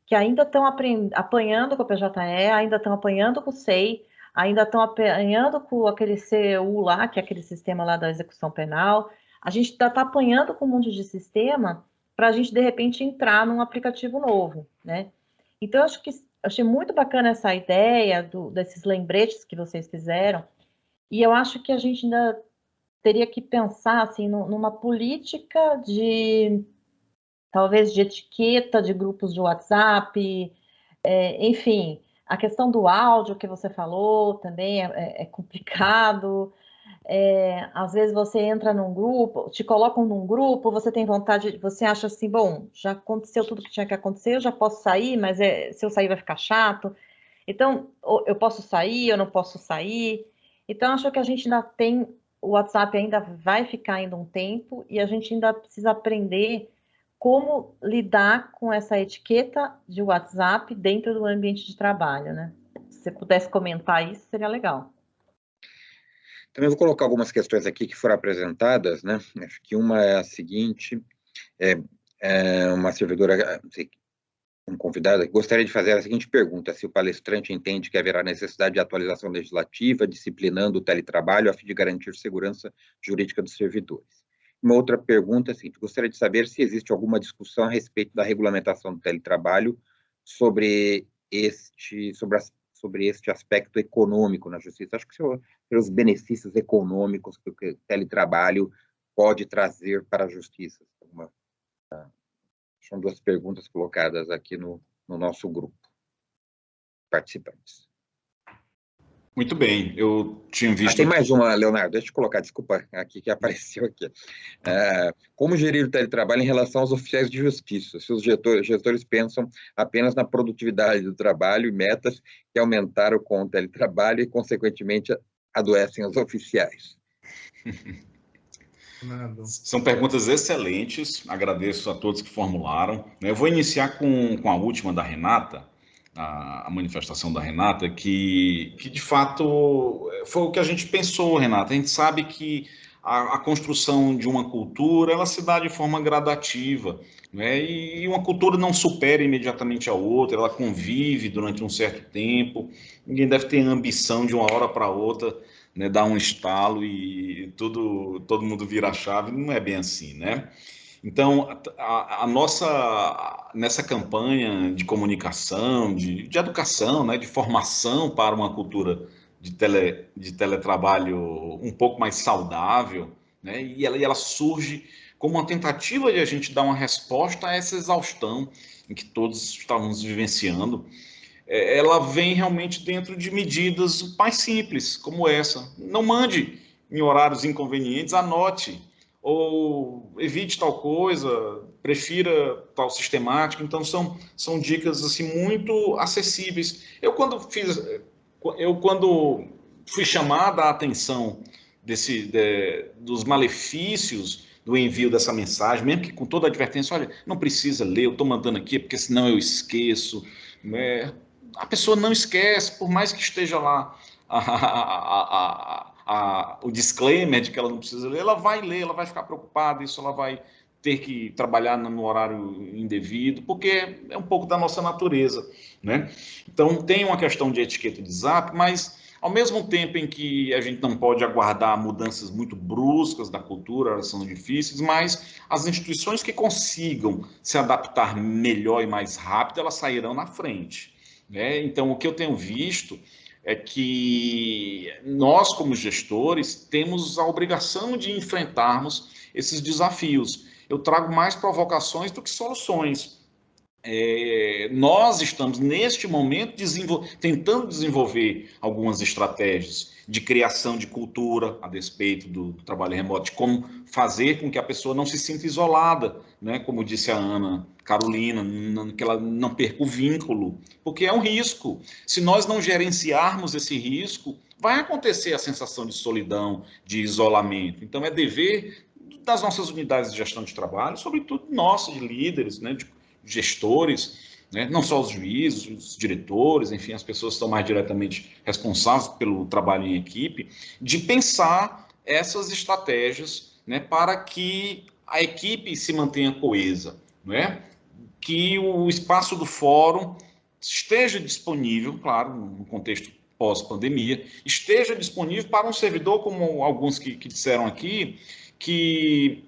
que ainda estão apanhando com o PJE, ainda estão apanhando com o SEI, ainda estão apanhando com aquele CEU lá, que é aquele sistema lá da execução penal. A gente ainda está apanhando com um monte de sistema para a gente, de repente, entrar num aplicativo novo, né? Então, eu achei muito bacana essa ideia desses lembretes que vocês fizeram, e eu acho que a gente ainda teria que pensar, assim, numa política talvez de etiqueta de grupos de WhatsApp, enfim, a questão do áudio que você falou também é complicado. Às vezes você entra num grupo, te colocam num grupo, você tem vontade, você acha assim, bom, já aconteceu tudo que tinha que acontecer, eu já posso sair, mas se eu sair vai ficar chato. Então, eu posso sair, eu não posso sair. Então, acho que a gente ainda tem, o WhatsApp ainda vai ficar ainda um tempo, e a gente ainda precisa aprender como lidar com essa etiqueta de WhatsApp dentro do ambiente de trabalho, né? Se você pudesse comentar isso, seria legal. Também vou colocar algumas questões aqui que foram apresentadas, né? Acho que uma é a seguinte, uma servidora, um convidado, gostaria de fazer a seguinte pergunta: se o palestrante entende que haverá necessidade de atualização legislativa, disciplinando o teletrabalho, a fim de garantir segurança jurídica dos servidores. Uma outra pergunta é a seguinte: gostaria de saber se existe alguma discussão a respeito da regulamentação do teletrabalho sobre este aspecto econômico na justiça. Acho que os benefícios econômicos que o teletrabalho pode trazer para a justiça. São duas perguntas colocadas aqui no nosso grupo participantes. Muito bem, eu tinha visto... tem mais uma, Leonardo, deixa eu colocar, desculpa, aqui que apareceu aqui. Como gerir o teletrabalho em relação aos oficiais de justiça? Se os gestores pensam apenas na produtividade do trabalho e metas que aumentaram com o teletrabalho e, consequentemente, adoecem os oficiais. São perguntas excelentes, agradeço a todos que formularam. Eu vou iniciar com a última da Renata, a manifestação da Renata, que de fato foi o que a gente pensou, Renata. A gente sabe que a construção de uma cultura, ela se dá de forma gradativa, né? E uma cultura não supera imediatamente a outra, ela convive durante um certo tempo. Ninguém deve ter ambição de uma hora para outra, né, dar um estalo e todo mundo vira a chave. Não é bem assim, né? Então, nessa campanha de comunicação, de educação, né, de formação para uma cultura de teletrabalho um pouco mais saudável, né, e ela surge como uma tentativa de a gente dar uma resposta a essa exaustão em que todos estávamos vivenciando. Ela vem realmente dentro de medidas mais simples, como essa. Não mande em horários inconvenientes, anote, ou evite tal coisa, prefira tal sistemática. Então, são dicas assim, muito acessíveis. Eu, quando fui chamada a atenção dos malefícios do envio dessa mensagem, mesmo que com toda a advertência, olha, não precisa ler, eu estou mandando aqui, porque senão eu esqueço, né? A pessoa não esquece, por mais que esteja lá o disclaimer de que ela não precisa ler, ela vai ler, ela vai ficar preocupada, isso ela vai ter que trabalhar no horário indevido, porque é um pouco da nossa natureza, né? Então, tem uma questão de etiqueta de zap, mas ao mesmo tempo em que a gente não pode aguardar mudanças muito bruscas da cultura, elas são difíceis, mas as instituições que consigam se adaptar melhor e mais rápido, elas sairão na frente, né? Então, o que eu tenho visto é que nós, como gestores, temos a obrigação de enfrentarmos esses desafios. Eu trago mais provocações do que soluções. Nós estamos, neste momento, tentando desenvolver algumas estratégias de criação de cultura a despeito do trabalho remoto, de como fazer com que a pessoa não se sinta isolada, né? Como disse a Ana Carolina, que ela não perca o vínculo, porque é um risco. Se nós não gerenciarmos esse risco, vai acontecer a sensação de solidão, de isolamento. Então, é dever das nossas unidades de gestão de trabalho, sobretudo nossos, de líderes, né? De gestores, né? Não só os juízes, os diretores, enfim, as pessoas que estão mais diretamente responsáveis pelo trabalho em equipe, de pensar essas estratégias, né, para que a equipe se mantenha coesa, não é? Que o espaço do fórum esteja disponível, claro, no contexto pós-pandemia, esteja disponível para um servidor, como alguns que disseram aqui, que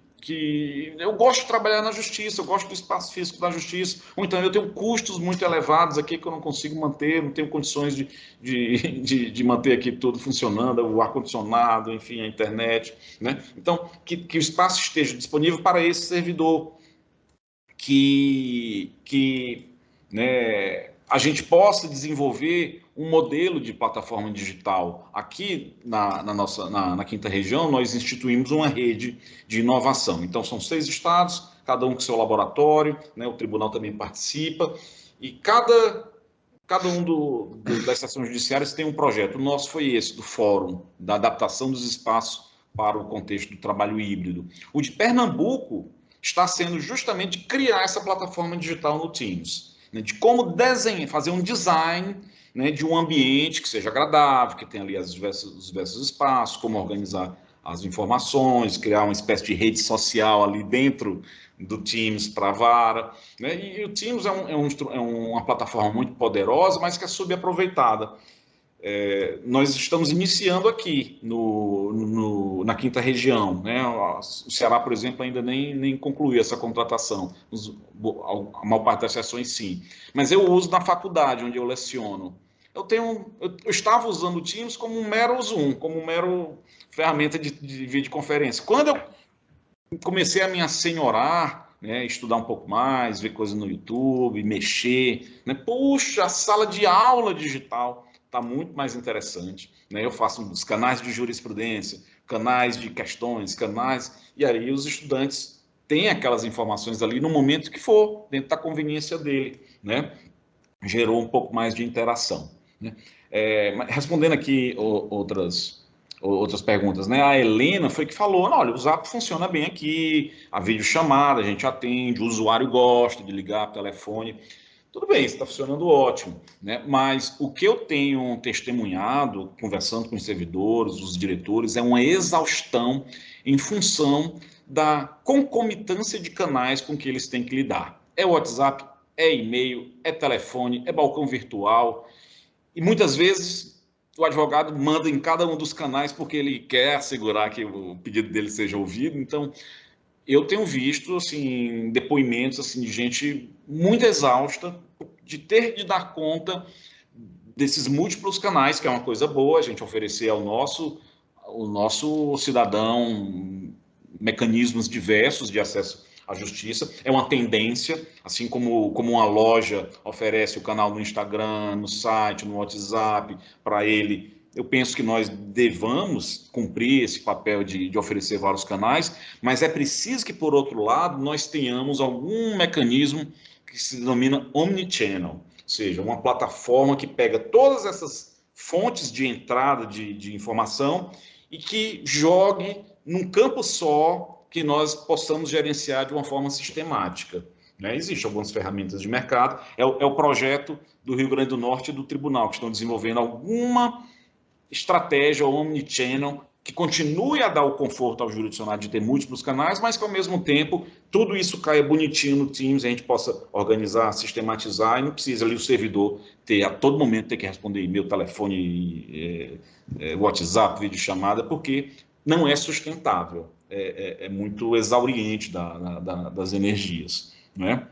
eu gosto de trabalhar na justiça, eu gosto do espaço físico da justiça, ou então eu tenho custos muito elevados aqui que eu não consigo manter, não tenho condições de manter aqui tudo funcionando, o ar-condicionado, enfim, a internet, né? Então, que o espaço esteja disponível para esse servidor, né, a gente possa desenvolver um modelo de plataforma digital. Aqui na Quinta Região, nós instituímos uma rede de inovação. Então, são 6 estados, cada um com seu laboratório, né, o tribunal também participa, e cada um das seções judiciárias tem um projeto. O nosso foi esse, do Fórum, da adaptação dos espaços para o contexto do trabalho híbrido. O de Pernambuco está sendo justamente criar essa plataforma digital no Teams, né, de como fazer um design, né, de um ambiente que seja agradável, que tenha ali os diversos espaços, como organizar as informações, criar uma espécie de rede social ali dentro do Teams para a vara, né? E o Teams é uma plataforma muito poderosa, mas que é subaproveitada. Nós estamos iniciando aqui na Quinta Região, né? O Ceará, por exemplo, ainda nem concluiu essa contratação, a maior parte das sessões sim, mas eu uso na faculdade onde eu leciono. Eu estava usando o Teams como um mero Zoom, como uma mero ferramenta de videoconferência. Quando eu comecei a me assenhorar, né, estudar um pouco mais, ver coisas no YouTube, mexer, né? Puxa, a sala de aula digital está muito mais interessante, né? Eu faço os canais de jurisprudência, canais de questões, e aí os estudantes têm aquelas informações ali no momento que for, dentro da conveniência dele, né? Gerou um pouco mais de interação, né? Respondendo aqui outras perguntas, né? A Helena foi que falou, olha, o Zap funciona bem aqui, a videochamada a gente atende, o usuário gosta de ligar para o telefone. Tudo bem, está funcionando ótimo, né? Mas o que eu tenho testemunhado, conversando com os servidores, os diretores, é uma exaustão em função da concomitância de canais com que eles têm que lidar. É WhatsApp, é e-mail, é telefone, é balcão virtual, e muitas vezes o advogado manda em cada um dos canais porque ele quer assegurar que o pedido dele seja ouvido. Então, eu tenho visto assim, depoimentos assim, de gente muito exausta de ter de dar conta desses múltiplos canais, que é uma coisa boa, a gente oferecer ao nosso cidadão mecanismos diversos de acesso à justiça. É uma tendência, assim como uma loja oferece o canal no Instagram, no site, no WhatsApp, para ele. Eu penso que nós devamos cumprir esse papel de oferecer vários canais, mas é preciso que, por outro lado, nós tenhamos algum mecanismo que se denomina omnichannel, ou seja, uma plataforma que pega todas essas fontes de entrada de informação e que jogue num campo só que nós possamos gerenciar de uma forma sistemática, né? Existem algumas ferramentas de mercado, é o projeto do Rio Grande do Norte e do Tribunal, que estão desenvolvendo alguma estratégia omnichannel que continue a dar o conforto ao jurisdicionado de ter múltiplos canais, mas que, ao mesmo tempo, tudo isso caia bonitinho no Teams, a gente possa organizar, sistematizar, e não precisa ali o servidor a todo momento ter que responder e-mail, telefone, WhatsApp, videochamada, porque não é sustentável, é muito exauriente das energias, né?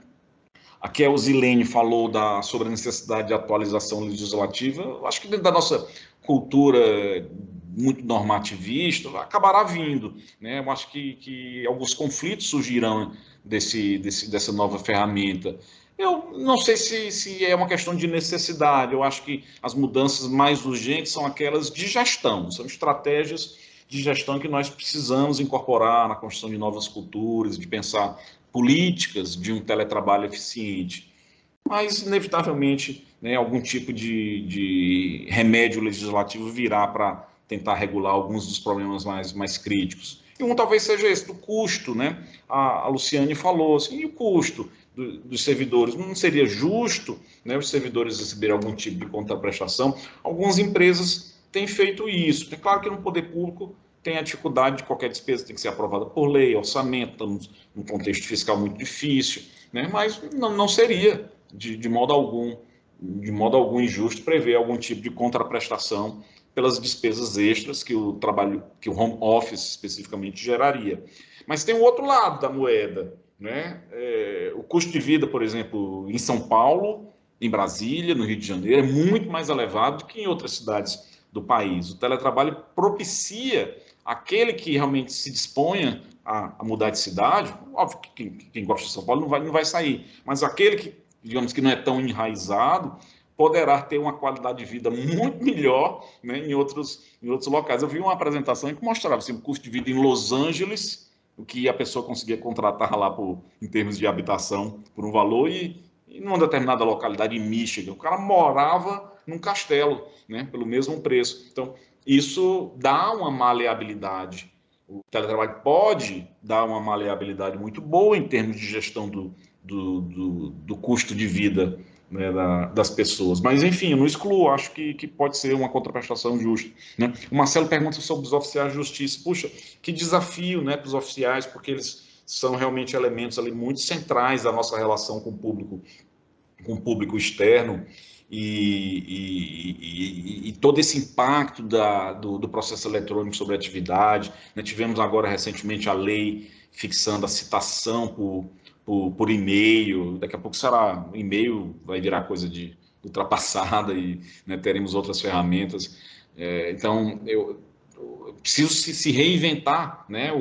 Aqui a Zilene falou sobre a necessidade de atualização legislativa. Eu acho que dentro da nossa cultura muito normativista, acabará vindo, né? Eu acho que alguns conflitos surgirão dessa nova ferramenta. Eu não sei se é uma questão de necessidade. Eu acho que as mudanças mais urgentes são aquelas de gestão, são estratégias de gestão que nós precisamos incorporar na construção de novas culturas, de pensar políticas de um teletrabalho eficiente. Mas, inevitavelmente, né, algum tipo de remédio legislativo virá para tentar regular alguns dos problemas mais críticos. E um talvez seja esse, do custo, né? A Luciane falou assim, e o custo dos servidores? Não seria justo, né, os servidores receberem algum tipo de contraprestação? Algumas empresas têm feito isso. É claro que no poder público tem a dificuldade de qualquer despesa tem que ser aprovada por lei, orçamento, estamos num contexto fiscal muito difícil, né? Mas não seria de modo algum injusto prever algum tipo de contraprestação pelas despesas extras que o home office especificamente geraria. Mas tem o outro lado da moeda, né? O custo de vida, por exemplo, em São Paulo, em Brasília, no Rio de Janeiro, é muito mais elevado do que em outras cidades do país. O teletrabalho propicia aquele que realmente se disponha a mudar de cidade. Óbvio que quem gosta de São Paulo não vai sair, mas aquele que, digamos que não é tão enraizado, poderá ter uma qualidade de vida muito melhor, né, em outros locais. Eu vi uma apresentação que mostrava assim, o custo de vida em Los Angeles, o que a pessoa conseguia contratar lá em termos de habitação por um valor, e numa determinada localidade em Michigan, o cara morava num castelo, né, pelo mesmo preço. Então, isso dá uma maleabilidade. O teletrabalho pode dar uma maleabilidade muito boa em termos de gestão do custo de vida, né, das pessoas. Mas, enfim, eu não excluo, acho que pode ser uma contraprestação justa, né? O Marcelo pergunta sobre os oficiais de justiça. Puxa, que desafio, né, para os oficiais, porque eles são realmente elementos ali muito centrais da nossa relação com o público externo, e todo esse impacto do processo eletrônico sobre a atividade, né? Tivemos agora recentemente a lei fixando a citação por e-mail. Daqui a pouco o e-mail vai virar coisa de ultrapassada, e, né, teremos outras ferramentas. Então, preciso se reinventar, né,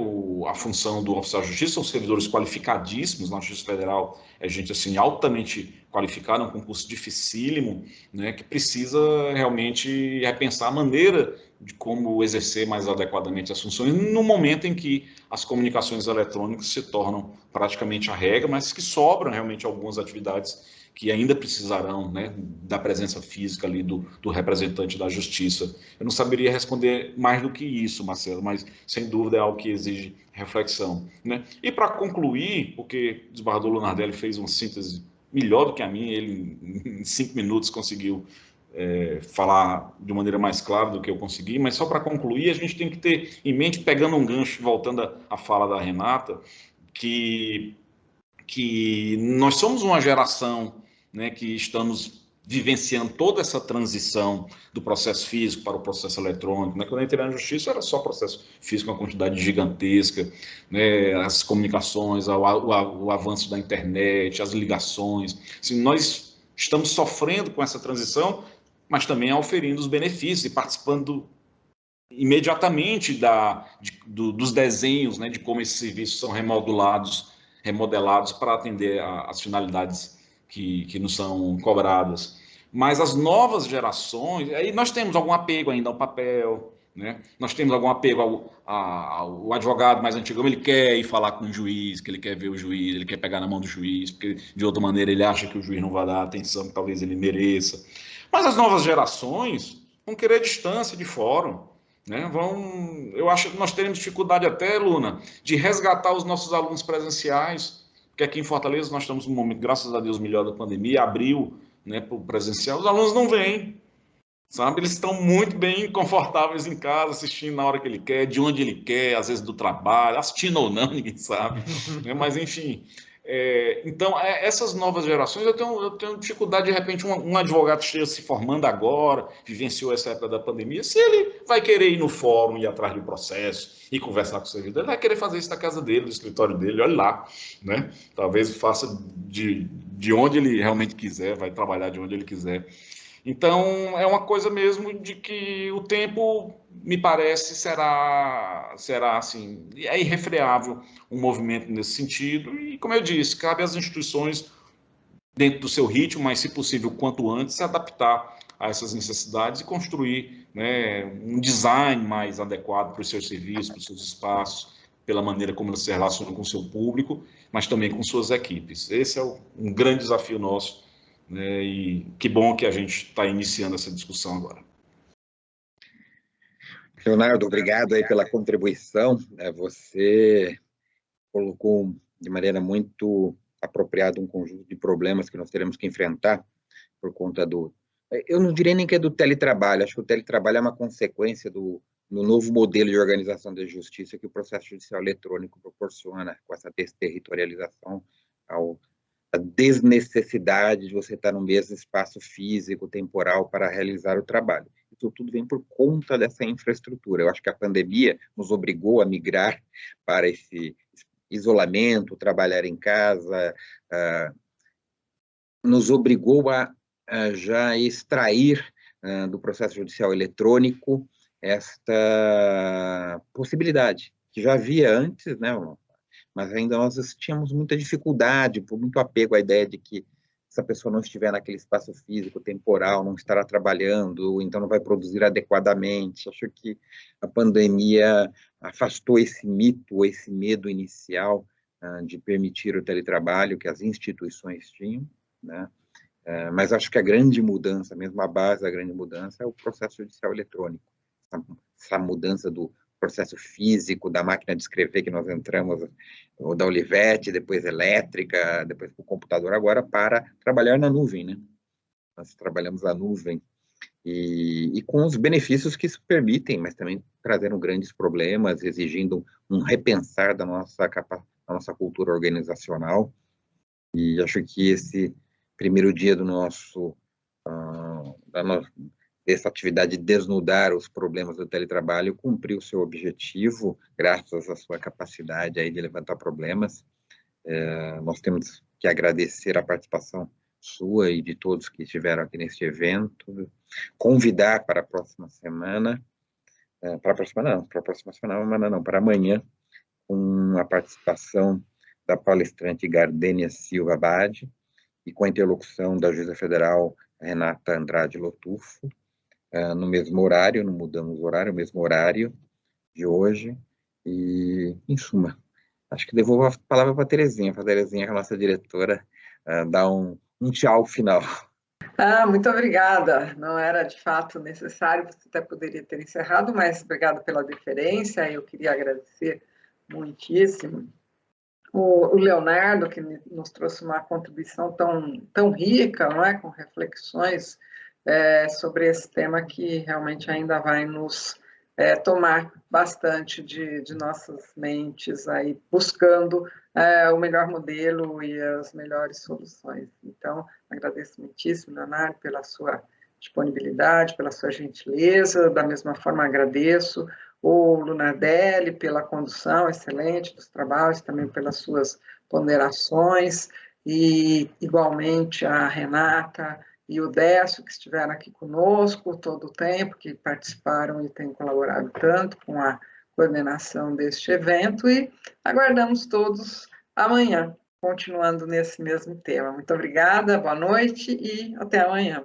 a função do oficial de justiça. São servidores qualificadíssimos na Justiça Federal, é gente assim, altamente qualificada, um concurso dificílimo, né, que precisa realmente repensar a maneira de como exercer mais adequadamente as funções no momento em que as comunicações eletrônicas se tornam praticamente a regra, mas que sobram realmente algumas atividades que ainda precisarão, né, da presença física ali do representante da justiça. Eu não saberia responder mais do que isso, Marcelo, mas sem dúvida é algo que exige reflexão, né? E para concluir, porque o desembargador Lunardelli fez uma síntese melhor do que a minha, ele em 5 minutos conseguiu falar de maneira mais clara do que eu consegui, mas só para concluir, a gente tem que ter em mente, pegando um gancho, voltando à fala da Renata, que nós somos uma geração, né, que estamos vivenciando toda essa transição do processo físico para o processo eletrônico, né? Quando eu entrei na justiça era só processo físico, uma quantidade gigantesca, né? As comunicações, o avanço da internet, as ligações. Assim, nós estamos sofrendo com essa transição, mas também auferindo os benefícios e participando imediatamente dos desenhos, né, de como esses serviços são remodelados para atender às finalidades que nos são cobradas. Mas as novas gerações, aí nós temos algum apego ainda ao papel, né? Nós temos algum apego ao advogado mais antigo, ele quer ir falar com o juiz, que ele quer ver o juiz, ele quer pegar na mão do juiz, porque de outra maneira ele acha que o juiz não vai dar a atenção que talvez ele mereça. Mas as novas gerações vão querer distância de fórum, né? Eu acho que nós teremos dificuldade até, Luna, de resgatar os nossos alunos presenciais, porque aqui em Fortaleza nós estamos num momento, graças a Deus, melhor da pandemia, abriu, né, para o presencial, os alunos não vêm, sabe? Eles estão muito bem confortáveis em casa, assistindo na hora que ele quer, de onde ele quer, às vezes do trabalho, assistindo ou não, ninguém sabe, né? Mas enfim... Então, essas novas gerações, eu tenho dificuldade, de repente, um advogado que esteja se formando agora, vivenciou essa época da pandemia, se ele vai querer ir no fórum, ir atrás do processo e conversar com o servidor, ele vai querer fazer isso na casa dele, no escritório dele, olha lá, né? Talvez faça de onde ele realmente quiser, vai trabalhar de onde ele quiser. Então, é uma coisa mesmo de que o tempo, me parece, será assim, é irrefreável um movimento nesse sentido, e, como eu disse, cabe às instituições, dentro do seu ritmo, mas, se possível, quanto antes, se adaptar a essas necessidades e construir, né, um design mais adequado para os seus serviços, para os seus espaços, pela maneira como eles se relacionam com o seu público, mas também com suas equipes. Esse é um grande desafio nosso, né, e que bom que a gente está iniciando essa discussão agora. Leonardo, obrigado aí pela contribuição. Você colocou de maneira muito apropriada um conjunto de problemas que nós teremos que enfrentar por conta eu não diria nem que é do teletrabalho, acho que o teletrabalho é uma consequência do no novo modelo de organização da justiça que o processo judicial eletrônico proporciona, com essa desterritorialização, a desnecessidade de você estar no mesmo espaço físico, temporal, para realizar o trabalho. Isso tudo vem por conta dessa infraestrutura. Eu acho que a pandemia nos obrigou a migrar para esse isolamento, trabalhar em casa, nos obrigou a já extrair do processo judicial eletrônico esta possibilidade, que já havia antes, né, mas ainda nós tínhamos muita dificuldade, por muito apego à ideia de que se a pessoa não estiver naquele espaço físico, temporal, não estará trabalhando, então não vai produzir adequadamente. Acho que a pandemia afastou esse mito, esse medo inicial de permitir o teletrabalho que as instituições tinham, né? Mas acho que a grande mudança, mesmo a base da grande mudança, é o processo judicial eletrônico. Essa mudança do processo físico, da máquina de escrever que nós entramos, ou da Olivetti, depois elétrica, depois para o computador, agora para trabalhar na nuvem, né? Nós trabalhamos na nuvem, e com os benefícios que isso permitem, mas também trazendo grandes problemas, exigindo um repensar da nossa cultura organizacional, e acho que esse primeiro dia do dessa atividade de desnudar os problemas do teletrabalho cumpriu o seu objetivo, graças à sua capacidade aí de levantar problemas. Nós temos que agradecer a participação sua e de todos que estiveram aqui neste evento, convidar para a próxima semana, para amanhã, com a participação da palestrante Gardênia Silva Abad e com a interlocução da juíza federal Renata Andrade Lotufo, no mesmo horário, não mudamos o horário, o mesmo horário de hoje, e, em suma, acho que devolvo a palavra para a Terezinha, que é a nossa diretora, dar um tchau final. Muito obrigada. Não era de fato necessário, você até poderia ter encerrado, mas obrigada pela deferência, eu queria agradecer muitíssimo o Leonardo, que nos trouxe uma contribuição tão rica, não é? Com reflexões sobre esse tema que realmente ainda vai nos tomar bastante de nossas mentes, aí, buscando o melhor modelo e as melhores soluções. Então, agradeço muitíssimo, Leonardo, pela sua disponibilidade, pela sua gentileza. Da mesma forma, agradeço o Lunardelli pela condução excelente dos trabalhos, também pelas suas ponderações, e igualmente a Renata e o Décio, que estiveram aqui conosco todo o tempo, que participaram e têm colaborado tanto com a coordenação deste evento, e aguardamos todos amanhã, continuando nesse mesmo tema. Muito obrigada, boa noite e até amanhã.